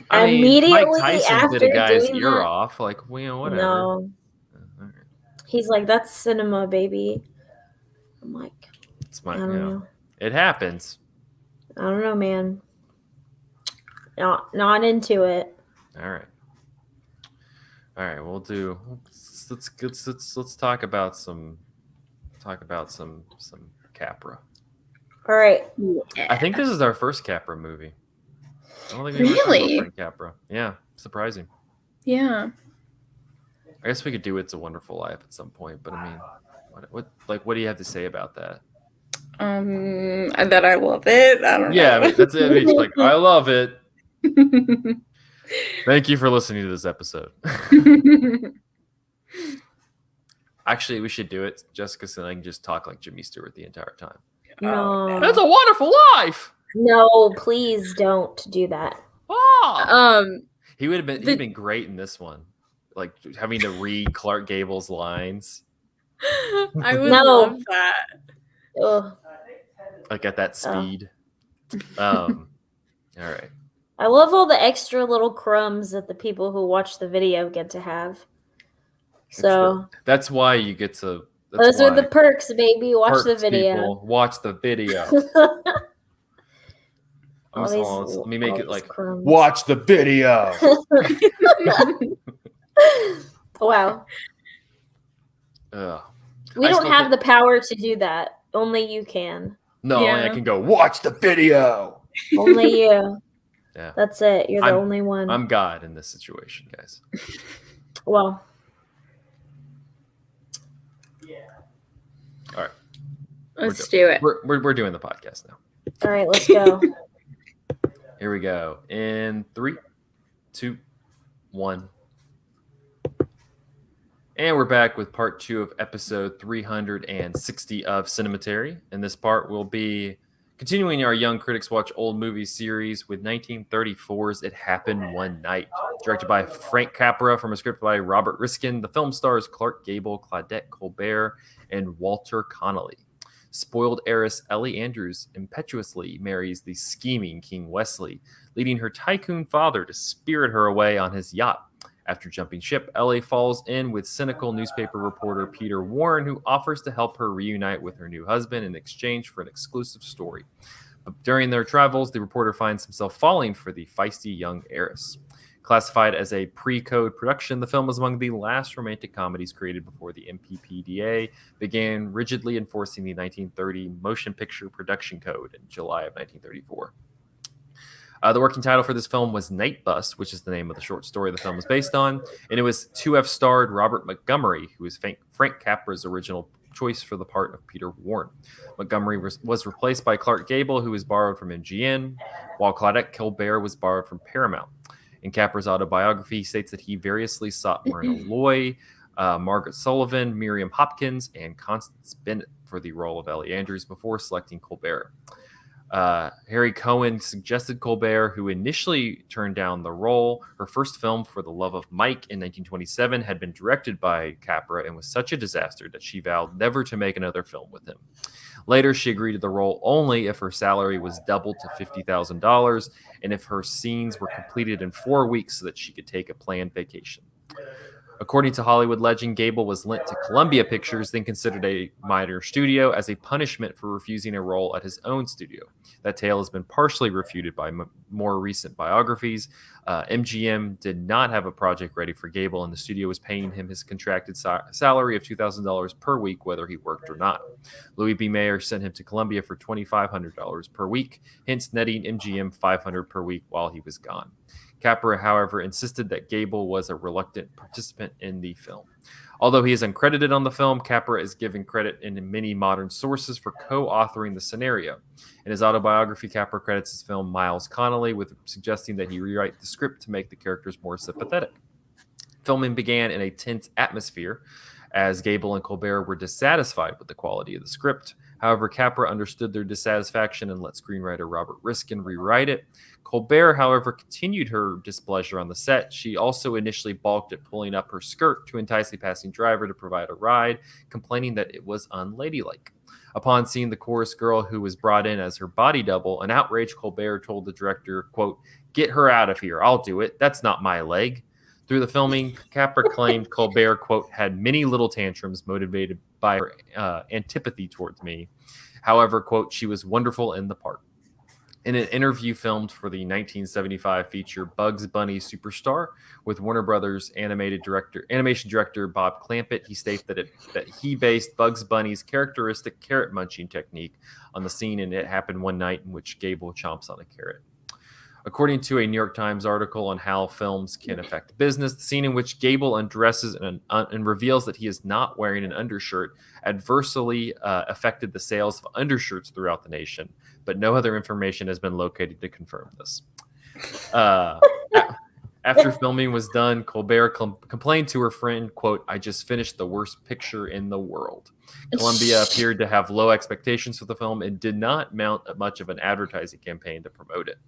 I mean, immediately Mike Tyson after bit a guy's ear that, off. Like, well, you know, whatever. No. He's like, that's cinema, baby. I'm like, I don't know. It happens. I don't know, man. Not into it. All right. We'll do. Let's talk about some Capra. All right. Yeah. I think this is our first Capra movie. I don't think we really ever Capra. Yeah, surprising. Yeah. I guess we could do It's a Wonderful Life at some point, but I mean, what do you have to say about that? That I love it. I don't know. Yeah, I mean, that's it. It's like, I love it. Thank you for listening to this episode. Actually, we should do it, Jessica, so I can just talk like Jimmy Stewart the entire time. No. It's a Wonderful Life. No, please don't do that. Oh. He would have been great in this one, like having to read Clark Gable's lines. I would love that. Ugh. Like at that speed. All right. I love all the extra little crumbs that the people who watch the video get to have. So that's why you get to. Those are the perks, baby. Watch the video. People, watch the video. Let me make it like crumbs. Watch the video. Wow. We don't have the power to do that. Only you can. No, I can go watch the video. Only you. Yeah. That's it. You're the only one. I'm God in this situation, guys. Well. All right. Let's do it. We're doing the podcast now. All right, let's go. Here we go. In 3, 2, 1. And we're back with part 2 of episode 360 of Cinematary. In this part, we'll be continuing our Young Critics Watch Old Movies series with 1934's It Happened One Night. Directed by Frank Capra from a script by Robert Riskin. The film stars Clark Gable, Claudette Colbert, and Walter Connolly. Spoiled heiress Ellie Andrews impetuously marries the scheming King Wesley, leading her tycoon father to spirit her away on his yacht. After jumping ship, Ellie falls in with cynical newspaper reporter Peter Warren, who offers to help her reunite with her new husband in exchange for an exclusive story. But during their travels, the reporter finds himself falling for the feisty young heiress. Classified as a pre-code production, the film was among the last romantic comedies created before the MPPDA began rigidly enforcing the 1930 Motion Picture Production Code in July of 1934. The working title for this film was Night Bus, which is the name of the short story the film was based on, and it was 2F-starred Robert Montgomery, who was Frank Capra's original choice for the part of Peter Warren. Montgomery was replaced by Clark Gable, who was borrowed from MGM, while Claudette Colbert was borrowed from Paramount. In Capra's autobiography, he states that he variously sought Myrna Loy, Margaret Sullivan, Miriam Hopkins, and Constance Bennett for the role of Ellie Andrews before selecting Colbert. Harry Cohen suggested Colbert, who initially turned down the role. Her first film, For the Love of Mike, in 1927, had been directed by Capra and was such a disaster that she vowed never to make another film with him. Later, she agreed to the role only if her salary was doubled to $50,000 and if her scenes were completed in 4 weeks so that she could take a planned vacation. According to Hollywood legend, Gable was lent to Columbia Pictures, then considered a minor studio, as a punishment for refusing a role at his own studio. That tale has been partially refuted by more recent biographies. MGM did not have a project ready for Gable, and the studio was paying him his contracted salary of $2,000 per week, whether he worked or not. Louis B. Mayer sent him to Columbia for $2,500 per week, hence netting MGM $500 per week while he was gone. Capra, however, insisted that Gable was a reluctant participant in the film. Although he is uncredited on the film, Capra is given credit in many modern sources for co-authoring the scenario. In his autobiography, Capra credits his film Miles Connolly with suggesting that he rewrite the script to make the characters more sympathetic. Filming began in a tense atmosphere, as Gable and Colbert were dissatisfied with the quality of the script. However, Capra understood their dissatisfaction and let screenwriter Robert Riskin rewrite it. Colbert, however, continued her displeasure on the set. She also initially balked at pulling up her skirt to entice a passing driver to provide a ride, complaining that it was unladylike. Upon seeing the chorus girl who was brought in as her body double, an outraged Colbert told the director, quote, "Get her out of here. I'll do it. That's not my leg." Through the filming, Capra claimed Colbert, quote, "had many little tantrums motivated by her antipathy towards me. However, quote, she was wonderful in the part." In an interview filmed for the 1975 feature Bugs Bunny Superstar with Warner Brothers animation director Bob Clampett, he states that he based Bugs Bunny's characteristic carrot munching technique on the scene in It Happened One Night in which Gable chomps on a carrot. According to a New York Times article on how films can affect business, the scene in which Gable undresses and reveals that he is not wearing an undershirt adversely affected the sales of undershirts throughout the nation, but no other information has been located to confirm this. After filming was done, Colbert complained to her friend, quote, "I just finished the worst picture in the world." Columbia appeared to have low expectations for the film and did not mount much of an advertising campaign to promote it.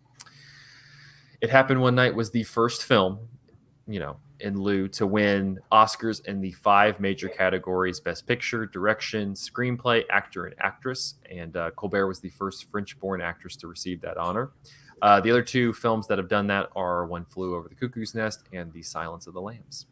It Happened One Night was the first film, in lieu to win Oscars in the 5 major categories: Best Picture, Direction, Screenplay, Actor, and Actress. And Colbert was the first French-born actress to receive that honor. The other 2 films that have done that are One Flew Over the Cuckoo's Nest and The Silence of the Lambs.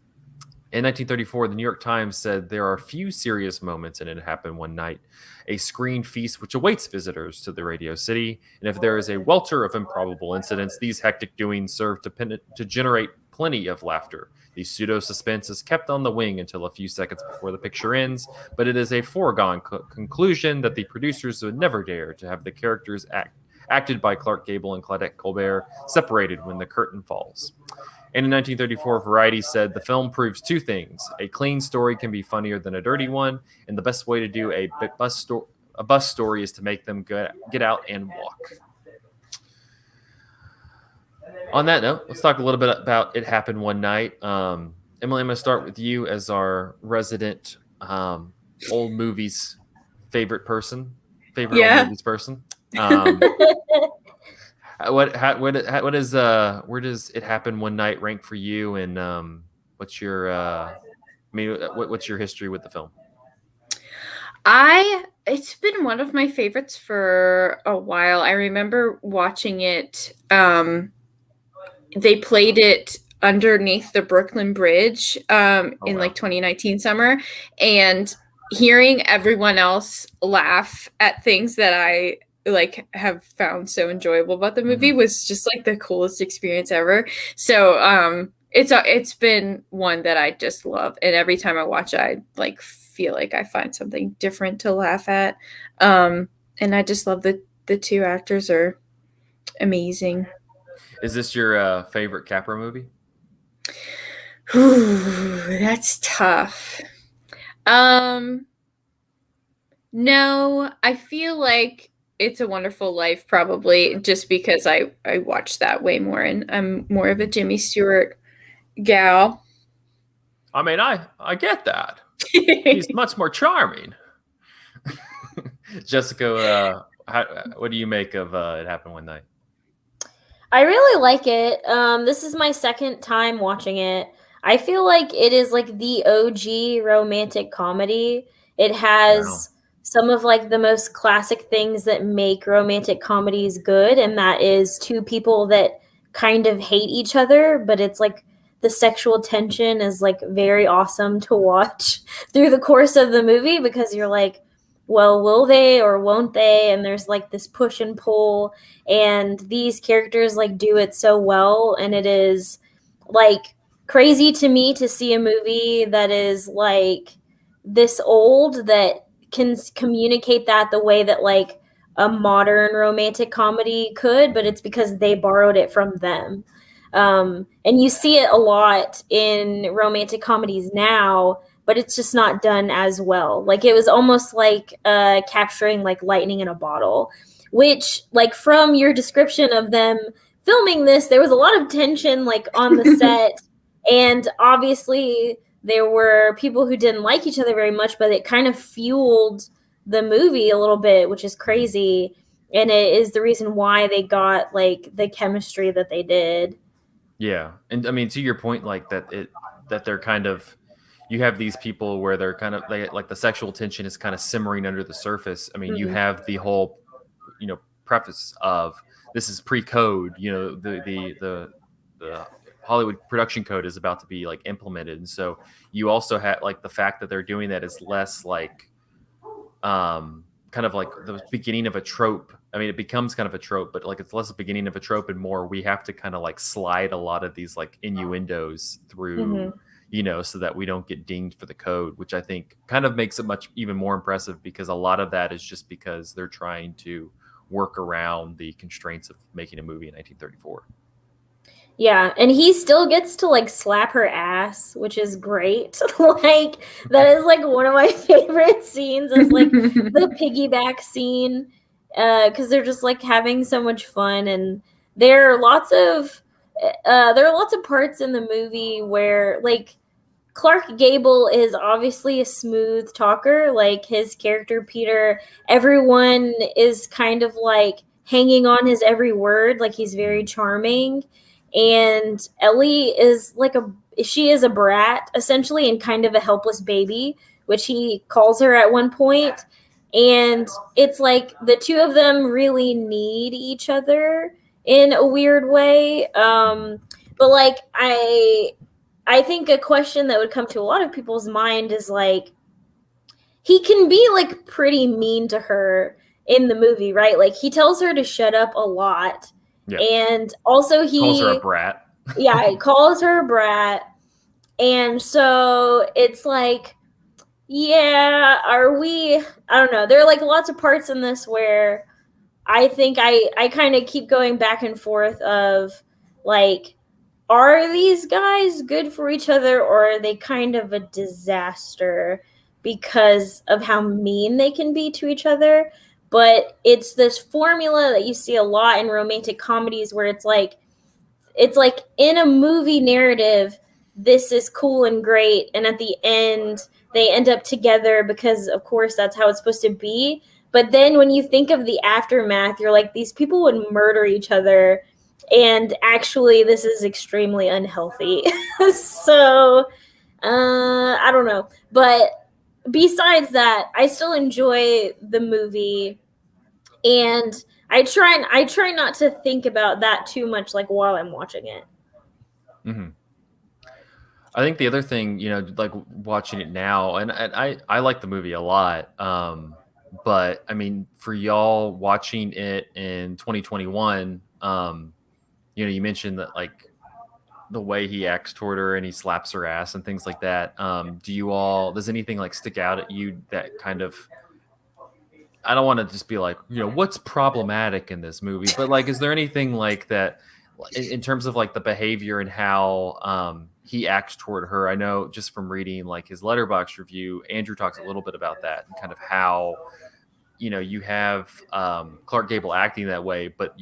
In 1934, the New York Times said there are few serious moments in It Happened One Night, a screen feast which awaits visitors to the Radio City, and if there is a welter of improbable incidents, these hectic doings serve to generate plenty of laughter. The pseudo-suspense is kept on the wing until a few seconds before the picture ends, but it is a foregone conclusion that the producers would never dare to have the characters acted by Clark Gable and Claudette Colbert separated when the curtain falls. And in 1934, Variety said the film proves 2 things: a clean story can be funnier than a dirty one, and the best way to do a bus story is to make them get out and walk. On that note, let's talk a little bit about It Happened One Night. Emily, I'm going to start with you as our resident old movies favorite person. Old movies person. Where does It Happen One Night rank for you, and what's your what's your history with the film? It's been one of my favorites for a while. I remember watching it. They played it underneath the Brooklyn Bridge in 2019 summer, and hearing everyone else laugh at things that I have found so enjoyable about the movie was just the coolest experience ever. So it's been one that I just love, and every time I watch it, I feel like I find something different to laugh at. And I just love the 2 actors are amazing. Is this your favorite Capra movie? Ooh, that's tough. No, I feel like It's a Wonderful Life, probably, just because I watched that way more, and I'm more of a Jimmy Stewart gal. I mean, I get that. He's much more charming. Jessica, what do you make of It Happened One Night? I really like it. This is my second time watching it. I feel like it is the OG romantic comedy. It has some of the most classic things that make romantic comedies good, and that is 2 people that kind of hate each other, but it's the sexual tension is like very awesome to watch through the course of the movie, because you're like, well, will they or won't they? And there's like this push and pull, and these characters like do it so well. And it is like crazy to me to see a movie that is like this old that can communicate that the way that like a modern romantic comedy could, but it's because they borrowed it from them. And you see it a lot in romantic comedies now, but it's just not done as well. Like it was almost like capturing like lightning in a bottle, which like from your description of them filming this, there was a lot of tension like on the set, and obviously there were people who didn't like each other very much, but it kind of fueled the movie a little bit, which is crazy. And it is the reason why they got like the chemistry that they did. Yeah, and I mean, to your point, like that they're kind of, you have these people where they're kind of like the sexual tension is kind of simmering under the surface. I mean, you have the whole, preface of this is pre-code. The Hollywood production code is about to be like implemented, and so you also have like the fact that they're doing that is less like kind of like the beginning of a trope. I mean, it becomes kind of a trope, but like it's less the beginning of a trope and more we have to kind of like slide a lot of these like innuendos through, so that we don't get dinged for the code, which I think kind of makes it much even more impressive, because a lot of that is just because they're trying to work around the constraints of making a movie in 1934. Yeah, and he still gets to like slap her ass, which is great. Like that is like one of my favorite scenes, is like the piggyback scene, because they're just like having so much fun. And there are lots of parts in the movie where like Clark Gable is obviously a smooth talker, like his character Peter. Everyone is kind of like hanging on his every word, like he's very charming. And Ellie is like she is a brat essentially, and kind of a helpless baby, which he calls her at one point. And it's like the two of them really need each other in a weird way. But like I think a question that would come to a lot of people's mind is like, he can be like pretty mean to her in the movie, right? Like he tells her to shut up a lot. Yeah. And also he calls her a brat. Yeah, he calls her a brat. And so it's like, yeah, are we, I don't know. There are like lots of parts in this where I think I kind of keep going back and forth of like, are these guys good for each other, or are they kind of a disaster because of how mean they can be to each other? But it's this formula that you see a lot in romantic comedies where it's like in a movie narrative, this is cool and great, and at the end they end up together because of course that's how it's supposed to be. But then when you think of the aftermath, you're like, these people would murder each other, and actually this is extremely unhealthy. So I don't know, but besides that, I still enjoy the movie, and I try not to think about that too much like while I'm watching it. Mm-hmm. I think the other thing, like watching it now, and I like the movie a lot. But I mean, for y'all watching it in 2021, you mentioned that like the way he acts toward her and he slaps her ass and things like that. Does anything like stick out at you that kind of, I don't want to just be like, what's problematic in this movie, but like, is there anything like that in terms of like the behavior and how he acts toward her? I know just from reading like his Letterboxd review, Andrew talks a little bit about that and kind of how, you have Clark Gable acting that way, but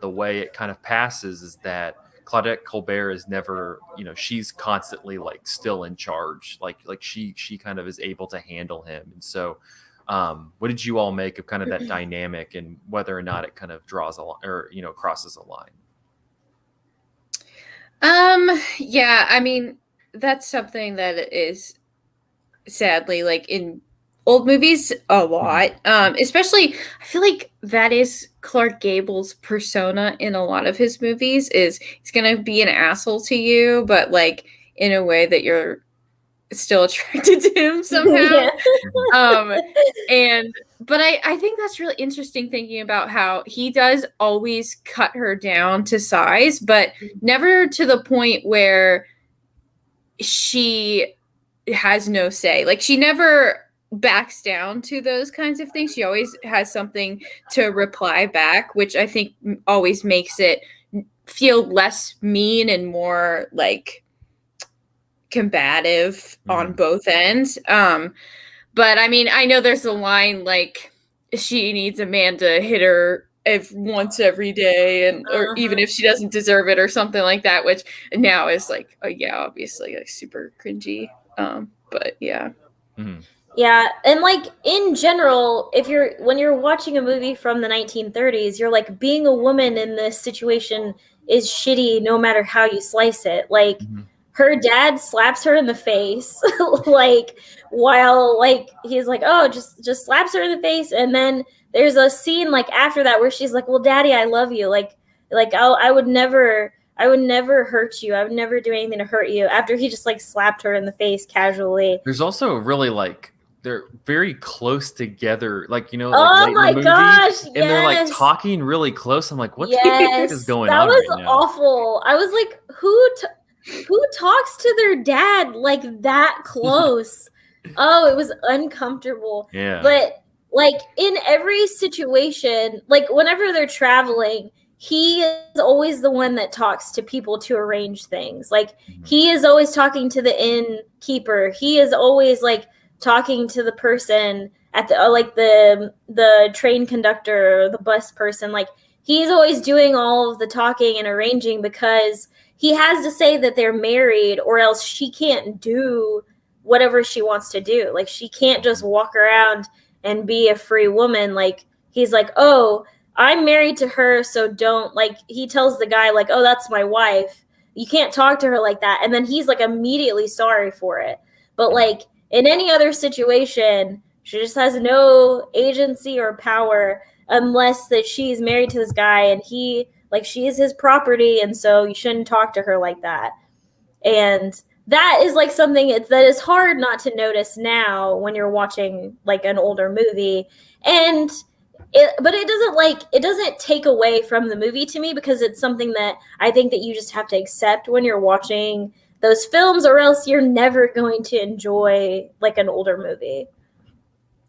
the way it kind of passes is that Claudette Colbert is never, she's constantly like still in charge. Like she kind of is able to handle him. And so, what did you all make of kind of that dynamic and whether or not it kind of draws a line or, crosses a line? Yeah, I mean, that's something that is sadly like in old movies a lot. Especially, I feel like that is Clark Gable's persona in a lot of his movies. Is he's gonna be an asshole to you, but like in a way that you're still attracted to him somehow. Yeah. But I think that's really interesting thinking about how he does always cut her down to size, but never to the point where she has no say. Like she never backs down to those kinds of things. She always has something to reply back, which I think always makes it feel less mean and more like combative on both ends. But I mean, I know there's a line like she needs a man to hit her once every day, and or even if she doesn't deserve it or something like that, which now is like, oh yeah, obviously like super cringy. But yeah. Yeah, and like in general, when you're watching a movie from the 1930s, you're like being a woman in this situation is shitty no matter how you slice it. Like her dad slaps her in the face like while like he's like, "Oh, just slaps her in the face." And then there's a scene like after that where she's like, "Well, daddy, I love you." Like I would never hurt you. I would never do anything to hurt you after he just like slapped her in the face casually. There's also really like they're very close together, like like Oh late in the my movie, gosh, and they're like yes. talking really close. I'm like, what the heck is Yes. going That on was right now? awful. I was like, who talks to their dad like that close? Oh, it was uncomfortable. Yeah. But like in every situation, like whenever they're traveling, he is always the one that talks to people to arrange things. Like he is always talking to the innkeeper. He is always like talking to the person at the like the train conductor or the bus person. Like he's always doing all of the talking and arranging because he has to say that they're married or else she can't do whatever she wants to do. Like she can't just walk around and be a free woman. Like he's like, "Oh, I'm married to her, so don't," like he tells the guy like, "Oh, that's my wife. You can't talk to her like that." And then he's like immediately sorry for it. But like in any other situation, she just has no agency or power unless that she's married to this guy and she is his property, and so you shouldn't talk to her like that. And that is like something that is hard not to notice now when you're watching like an older movie. And but it doesn't take away from the movie to me because it's something that I think that you just have to accept when you're watching those films, or else you're never going to enjoy like an older movie.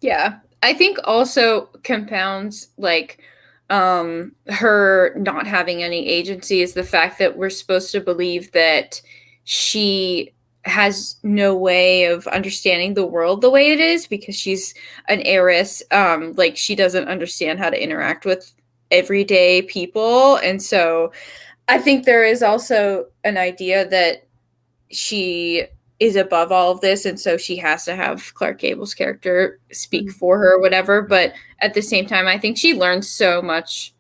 Yeah. I think also compounds like her not having any agency is the fact that we're supposed to believe that she has no way of understanding the world the way it is because she's an heiress. Like she doesn't understand how to interact with everyday people. And so I think there is also an idea that she is above all of this, and so she has to have Clark Gable's character speak for her or whatever. But at the same time, I think she learns so much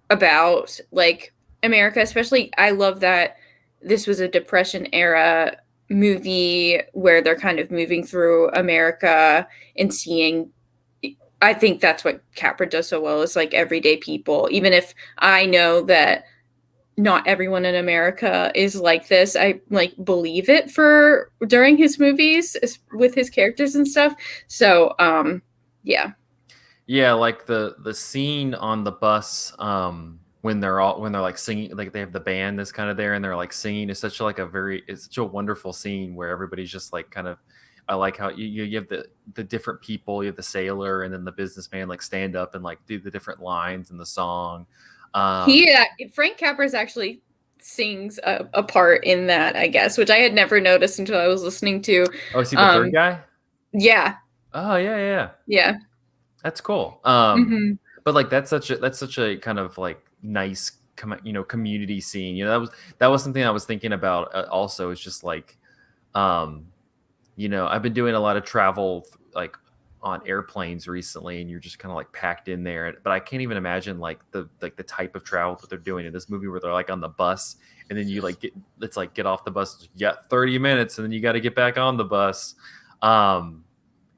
about like America, especially I love that this was a Depression era movie where they're kind of moving through America and seeing. I think that's what Capra does so well is like everyday people, even if I know that not everyone in America is like this. I like believe it for during his movies with his characters and stuff. So, yeah. Yeah, like the scene on the bus when they're like singing, like they have the band that's kind of there and they're like singing is such like it's such a wonderful scene where everybody's just like kind of. I like how you have the different people. You have the sailor and then the businessman like stand up and like do the different lines in the song. Frank Capras actually sings a part in that, I guess, which I had never noticed until I was listening to. Oh, is he the third guy? Yeah. Oh, yeah. Yeah. That's cool. But like that's such a kind of like nice community scene. That was something I was thinking about also. It's just like I've been doing a lot of travel like on airplanes recently, and you're just kind of like packed in there. But I can't even imagine like the type of travel that they're doing in this movie, where they're like on the bus, and then you like get off the bus. You got 30 minutes, and then you got to get back on the bus.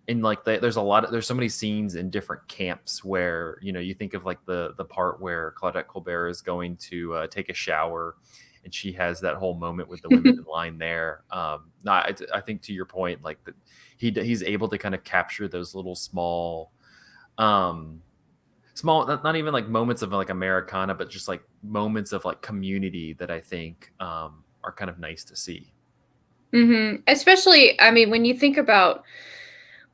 and like there's so many scenes in different camps where, you know, you think of like the part where Claudette Colbert is going to take a shower, and she has that whole moment with the women in line there. I think to your point, like that he's able to kind of capture those little um small, not even like moments of like Americana, but just like moments of like community that I think are kind of nice to see. Especially, I mean, when you think about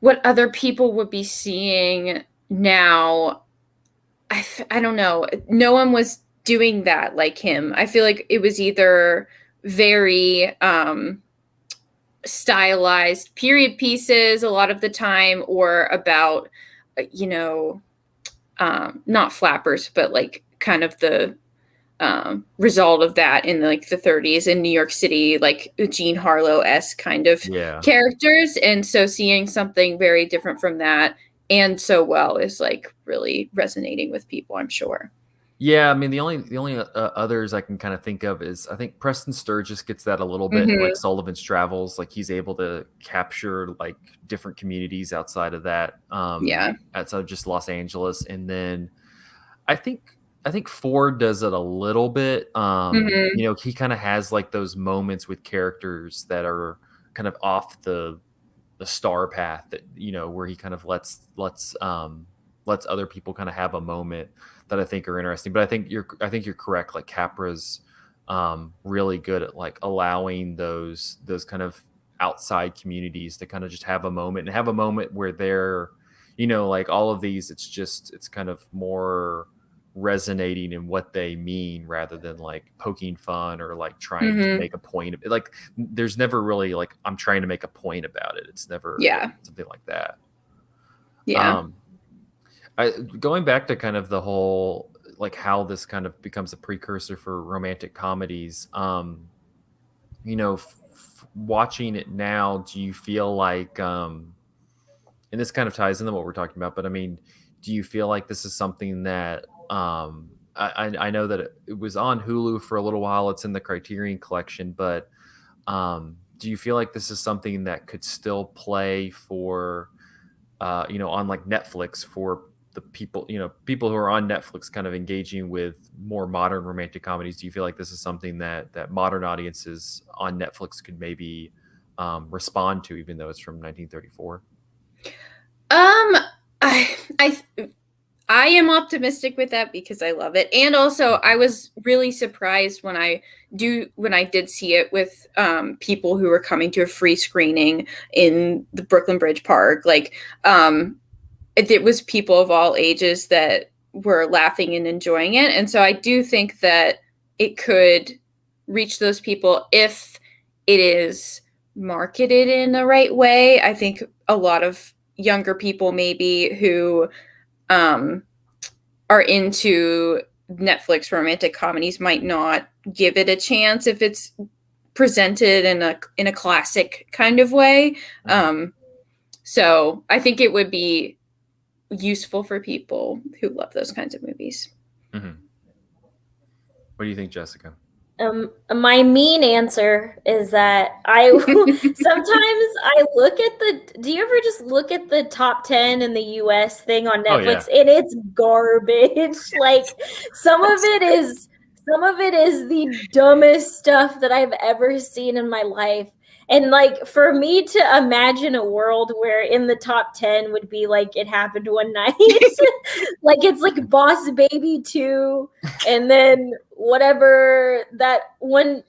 what other people would be seeing now, I don't know. No one was doing that like him. I feel like it was either very stylized period pieces a lot of the time, or about, you know, not flappers, but like kind of the result of that in like the 30s in New York City, like Jean Harlow-esque kind of characters. And so seeing something very different from that and so well is like really resonating with people, I'm sure. Yeah, I mean the only others I can kind of think of is, I think Preston Sturges gets that a little bit in like Sullivan's Travels. Like he's able to capture like different communities outside of that, outside of just Los Angeles. And then I think Ford does it a little bit. You know, he kind of has like those moments with characters that are kind of off the star path, that, you know, where he kind of lets other people kind of have a moment that I think are interesting. But I think you're correct. Like Capra's really good at like allowing those kind of outside communities to kind of just have a moment, and have a moment where they're, you know, like all of these, it's kind of more resonating in what they mean, rather than like poking fun or like trying to make a point of it. Like there's never really like, I'm trying to make a point about it. It's never something like that. Going back to kind of the whole, like how this kind of becomes a precursor for romantic comedies, you know, watching it now, do you feel like, and this kind of ties into what we're talking about, but I mean, do you feel like this is something that, I know that it was on Hulu for a little while, it's in the Criterion collection, but do you feel like this is something that could still play for, you know, on like Netflix, for the people, you know, people who are on Netflix kind of engaging with more modern romantic comedies? Do you feel like this is something that modern audiences on Netflix could maybe respond to, even though it's from 1934? I am optimistic with that because I love it. And also I was really surprised when I did see it with people who were coming to a free screening in the Brooklyn Bridge Park. Like it was people of all ages that were laughing and enjoying it. And so I do think that it could reach those people if it is marketed in the right way. I think a lot of younger people maybe who are into Netflix romantic comedies might not give it a chance if it's presented in a classic kind of way. So I think it would be useful for people who love those kinds of movies. What do you think, Jessica? My mean answer is that sometimes I look at do you ever just look at the top 10 in the US thing on Netflix? And it's garbage. Like some of it is the dumbest stuff that I've ever seen in my life. And like for me to imagine a world where in the top 10 would be like It Happened One Night, like it's like Boss Baby 2, and then whatever that one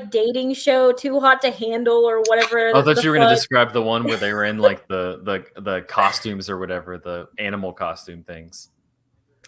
dating show, Too Hot to Handle or whatever. I thought you were going to describe the one where they were in like the costumes or whatever, the animal costume things.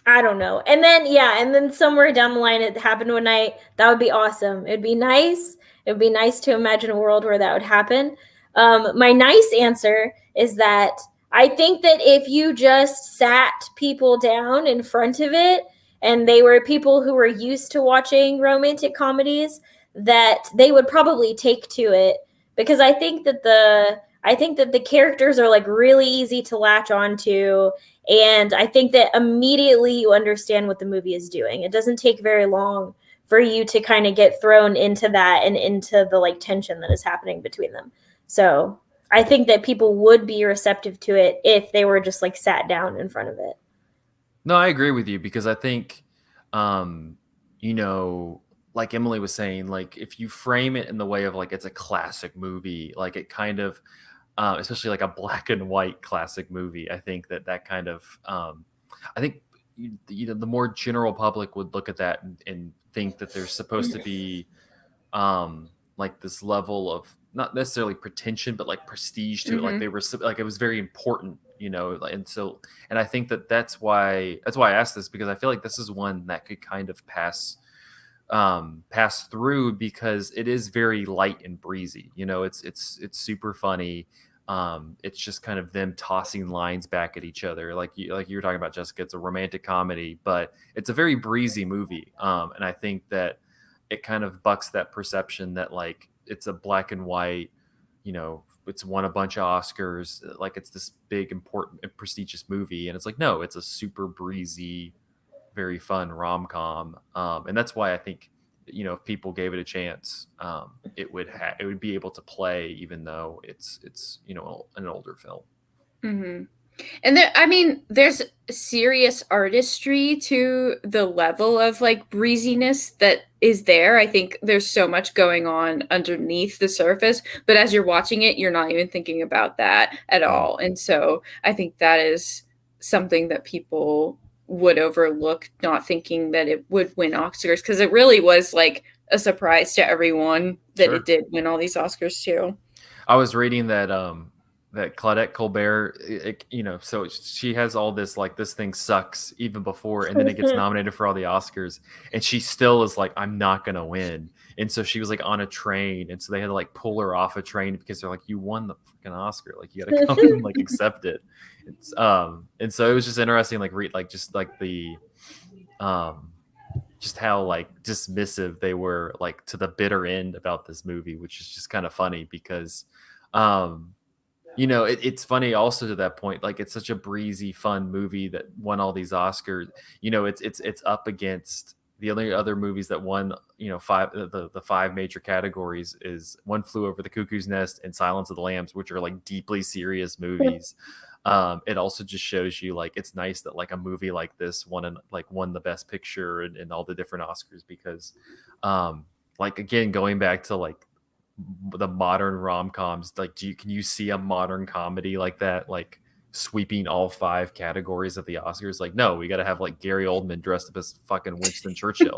I don't know. And then somewhere down the line, It Happened One Night. That would be awesome. It'd be nice. It would be nice to imagine a world where that would happen. My nice answer is that I think that if you just sat people down in front of it, and they were people who were used to watching romantic comedies, that they would probably take to it, because I think that the characters are like really easy to latch onto, and I think that immediately you understand what the movie is doing. It doesn't take very long for you to kind of get thrown into that and into the like tension that is happening between them. So I think that people would be receptive to it if they were just like sat down in front of it. No, I agree with you because I think, you know, like Emily was saying, like if you frame it in the way of like it's a classic movie, like it kind of, especially like a black and white classic movie, I think that kind of, I think the more general public would look at that and think that there's supposed to be like this level of not necessarily pretension but like prestige to it, like they were like it was very important, and so, and I think that's why I asked this, because I feel like this is one that could kind of pass through because it is very light and breezy. It's super funny. It's just kind of them tossing lines back at each other, like you were talking about, Jessica. It's a romantic comedy, but it's a very breezy movie, and I think that it kind of bucks that perception that like it's a black and white, it's won a bunch of Oscars, like it's this big, important, and prestigious movie, and it's like, no, it's a super breezy, very fun rom-com, and that's why I think, if people gave it a chance, it would be able to play, even though it's an older film. Mm-hmm. And there's serious artistry to the level of like breeziness that is there. I think there's so much going on underneath the surface, but as you're watching it, you're not even thinking about that at all. And so I think that is something that people would overlook, not thinking that it would win Oscars, because it really was like a surprise to everyone that It did win all these Oscars too. I was reading that that Claudette Colbert, so she has all this, like, this thing sucks even before, and then it gets nominated for all the Oscars, and she still is like, I'm not gonna win. And so she was like on a train, and so they had to like pull her off a train because they're like, you won the freaking Oscar, like you gotta come and like accept it. It's, and so it was just interesting, like just like the just how like dismissive they were, like to the bitter end about this movie, which is just kind of funny because it's funny also to that point, like it's such a breezy, fun movie that won all these Oscars. It's up against the only other movies that won, the five major categories is One Flew Over the Cuckoo's Nest and Silence of the Lambs, which are like deeply serious movies. It also just shows you, like, it's nice that like a movie like this won the Best Picture and all the different Oscars, because like, again, going back to like the modern rom-coms, like can you see a modern comedy like that, like sweeping all five categories of the Oscars? Like, no, we got to have like Gary Oldman dressed up as fucking Winston Churchill.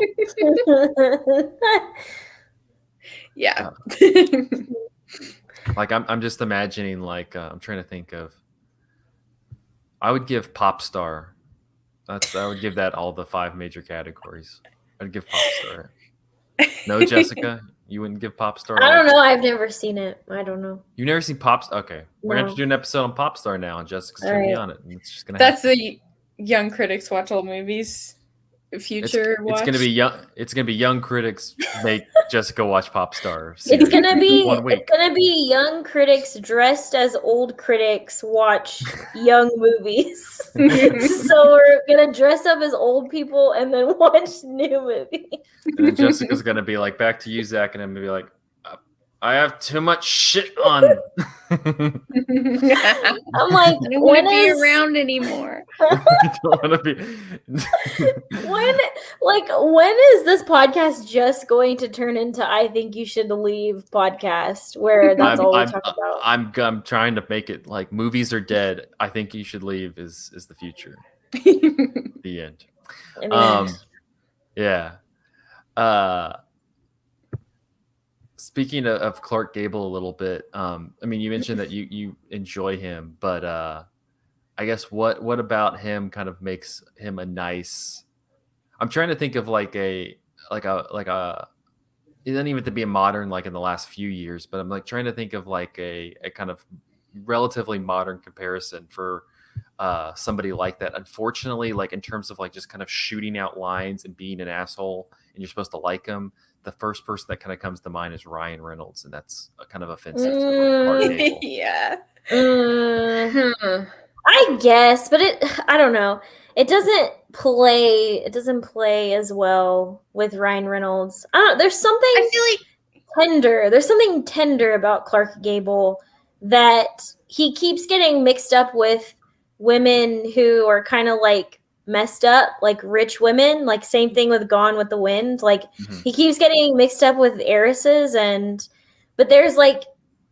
Yeah. Like I'm just imagining, like I'm trying to think of, I would give Pop Star, I would give that all the five major categories. I'd give Pop Star. No, Jessica, you wouldn't give Pop Star? I don't know. I've never seen it. I don't know. You've never seen Pop Star? Okay, we're gonna have to do an episode on Pop Star now, and Jessica's gonna be on it, and it's just gonna. That's the Young Critics Watch All Movies future watch. It's gonna be young. It's gonna be Young Critics make Jessica watch Pop Star. It's gonna be 1 week. It's gonna be young critics dressed as old critics watch young movies. So we're gonna dress up as old people and then watch new movies. And then Jessica's gonna be like, "Back to you, Zach," and I'm gonna be like, I have too much shit on. I'm like, I don't want to be around anymore. I don't want to be. when is this podcast just going to turn into "I Think You Should Leave" podcast, where that's all we talk about? I'm trying to make it like movies are dead. I think you should leave is the future. The end. Yeah. Speaking of Clark Gable a little bit, I mean, you mentioned that you enjoy him, but I guess what about him kind of makes him a nice? I'm trying to think of like a it doesn't even have to be a modern, like in the last few years, but I'm like trying to think of like a kind of relatively modern comparison for somebody like that. Unfortunately, like in terms of like just kind of shooting out lines and being an asshole, and you're supposed to like him, the first person that kind of comes to mind is Ryan Reynolds, and that's kind of offensive to Clark Gable. Yeah. I guess, but I don't know. It doesn't play as well with Ryan Reynolds. I don't know. There's something, I feel like, tender. There's something tender about Clark Gable that he keeps getting mixed up with women who are kind of like messed up, like rich women. Like same thing with Gone with the Wind. Like he keeps getting mixed up with heiresses, but there's like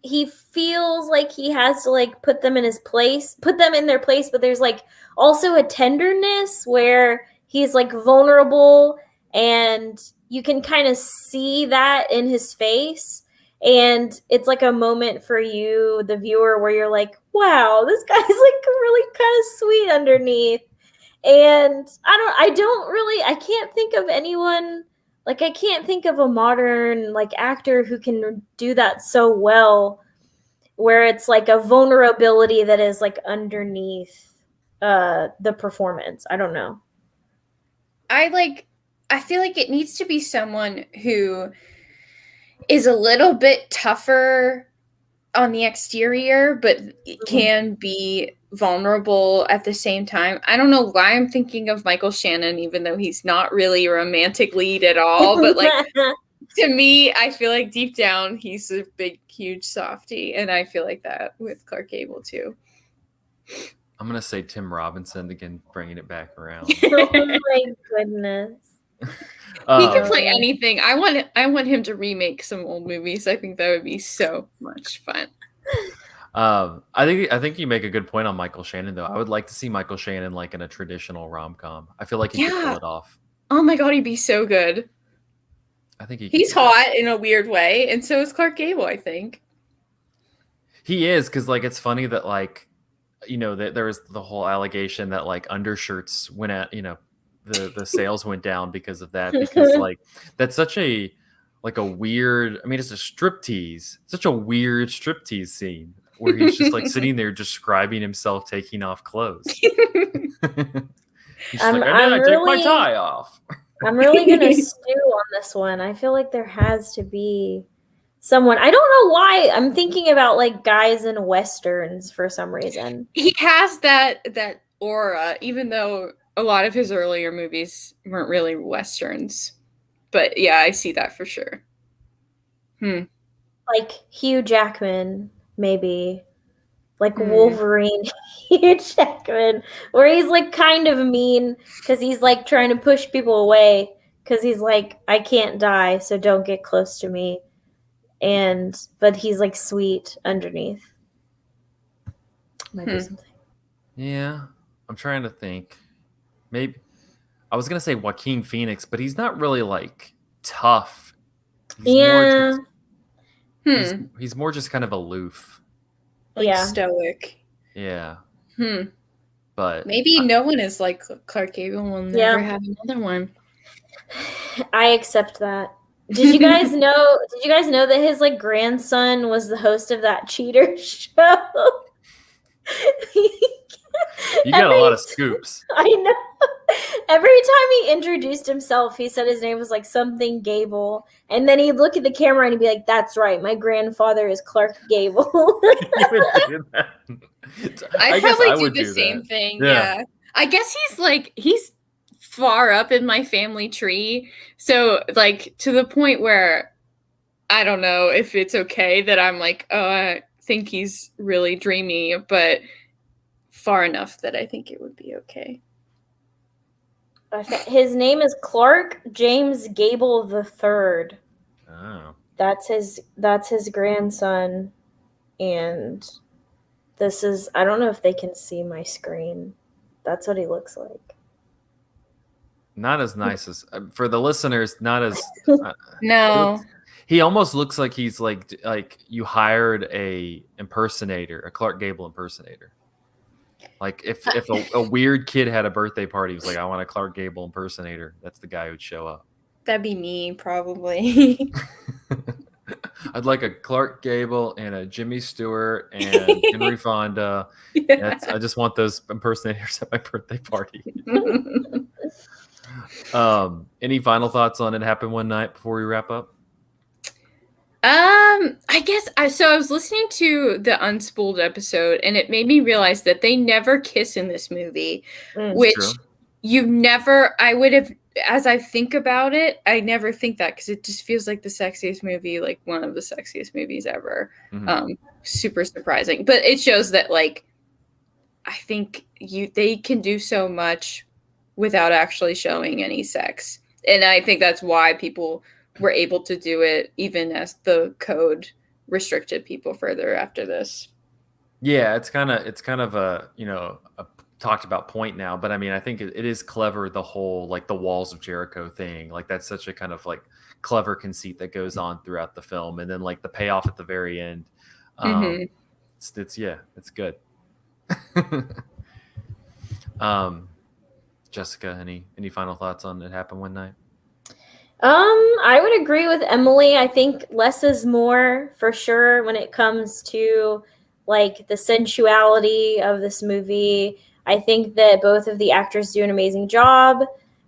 he feels like he has to like put them in their place, but there's like also a tenderness where he's like vulnerable, and you can kind of see that in his face. And it's like a moment for you, the viewer, where you're like, wow, this guy's like really kind of sweet underneath. And I can't think of anyone, like I can't think of a modern like actor who can do that so well, where it's like a vulnerability that is like underneath the performance. I don't know. I feel like it needs to be someone who is a little bit tougher on the exterior, but can be vulnerable at the same time. I don't know why I'm thinking of Michael Shannon, even though he's not really a romantic lead at all. But like to me, I feel like deep down he's a big, huge softie, and I feel like that with Clark Gable too. I'm gonna say Tim Robinson again, bringing it back around. Oh my goodness. He can play anything. I want him to remake some old movies. I think that would be so much fun. I think you make a good point on Michael Shannon, though. I would like to see Michael Shannon like in a traditional rom-com. I feel like he could pull it off. Oh my god, he'd be so good. I think he's hot in a weird way, and so is Clark Gable, I think. He is, because like it's funny that like, you know, that there was the whole allegation that like undershirts went at, you know, the sales went down because of that, because like that's such a like a weird, I mean, it's a striptease, such a weird striptease scene where he's just like sitting there describing himself taking off clothes. He's like, I did take my tie off. I'm really gonna stew on this one. I feel like there has to be someone. I don't know why I'm thinking about like guys in westerns for some reason. He has that aura, even though a lot of his earlier movies weren't really westerns. But yeah, I see that for sure. Like Hugh Jackman, maybe. Like Wolverine, Hugh Jackman, where he's like kind of mean because he's like trying to push people away because he's like, I can't die, so don't get close to me. But he's like sweet underneath. Might be something. Yeah, I'm trying to think. Maybe I was gonna say Joaquin Phoenix, but he's not really like tough. He's he's more just kind of aloof. Like stoic. Yeah. But maybe no one is like Clark Gable. Will never have another one. I accept that. Did you guys know? Did you guys know that his like grandson was the host of that cheater show? You got a lot of scoops. I know. Every time he introduced himself, he said his name was like something Gable, and then he'd look at the camera and he'd be like, "That's right, my grandfather is Clark Gable." I probably do the same thing. Yeah, I guess he's far up in my family tree, so like to the point where I don't know if it's okay that I'm like, oh, I think he's really dreamy, but far enough that I think it would be okay. His name is Clark James Gable III. Oh. That's his grandson, and this is, I don't know if they can see my screen. That's what he looks like. Not as nice as for the listeners. Not as no. He almost looks like he's like you hired a impersonator, a Clark Gable impersonator. Like if a weird kid had a birthday party, he was like, I want a Clark Gable impersonator. That's the guy who'd show up. That'd be me, probably. I'd like a Clark Gable and a Jimmy Stewart and Henry Fonda. Yeah. I just want those impersonators at my birthday party. Any final thoughts on It Happened One Night before we wrap up? I guess I was listening to the Unspooled episode, and it made me realize that they never kiss in this movie, which I would have, as I think about it, I never think that because it just feels like the sexiest movie, like one of the sexiest movies ever. super surprising. But it shows that like I think they can do so much without actually showing any sex. And I think that's why people were able to do it even as the code restricted people further after this. Yeah, it's kind of a, a talked about point now, but I mean, I think it is clever, the whole like the walls of Jericho thing. Like that's such a kind of like clever conceit that goes on throughout the film, and then like the payoff at the very end. Mm-hmm. It's yeah, it's good. um, Jessica, any final thoughts on It Happened One Night? I would agree with Emily. I think less is more for sure when it comes to like the sensuality of this movie. I think that both of the actors do an amazing job.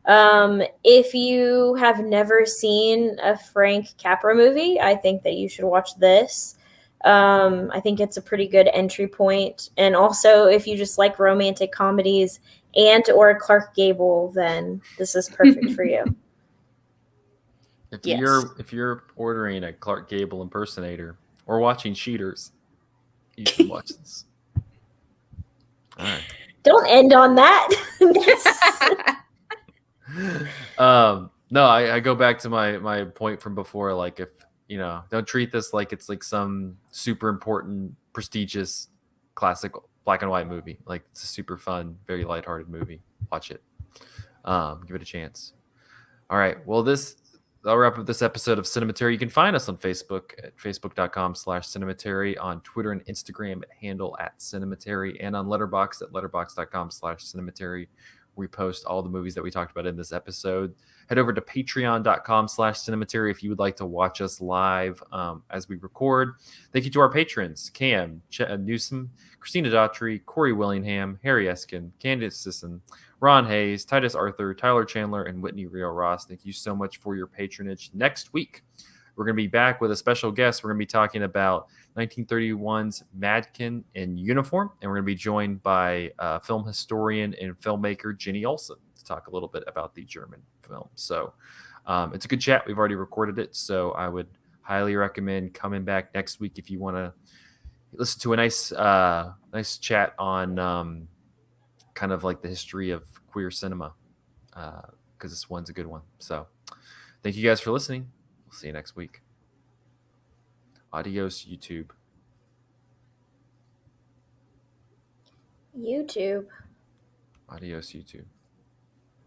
If you have never seen a Frank Capra movie, I think that you should watch this. I think it's a pretty good entry point. And also, if you just like romantic comedies and or Clark Gable, then this is perfect for you. Yes. If you're ordering a Clark Gable impersonator or watching Cheaters, you should watch this. All right. Don't end on that. No, I go back to my point from before. Like, if don't treat this like it's like some super important, prestigious, classic black and white movie. Like, it's a super fun, very lighthearted movie. Watch it. Give it a chance. All right. Well, I'll wrap up this episode of Cinematary. You can find us on Facebook at facebook.com/Cinematary, on Twitter and Instagram at handle @Cinematary, and on Letterboxd at letterboxd.com/Cinematary. We post all the movies that we talked about in this episode. Head over to patreon.com/Cinematary if you would like to watch us live as we record. Thank you to our patrons: Cam, Newsom, Christina Daughtry, Corey Willingham, Harry Eskin, Candace Sisson, Ron Hayes, Titus Arthur, Tyler Chandler, and Whitney Rio Ross. Thank you so much for your patronage. Next week, we're going to be back with a special guest. We're going to be talking about 1931's Madkin in Uniform, and we're going to be joined by film historian and filmmaker Jenny Olson to talk a little bit about the German film. So it's a good chat. We've already recorded it, so I would highly recommend coming back next week if you want to listen to a nice chat on kind of like the history of queer cinema, because this one's a good one. So thank you guys for listening. We'll see you next week. Adios, YouTube. YouTube. Adios, YouTube.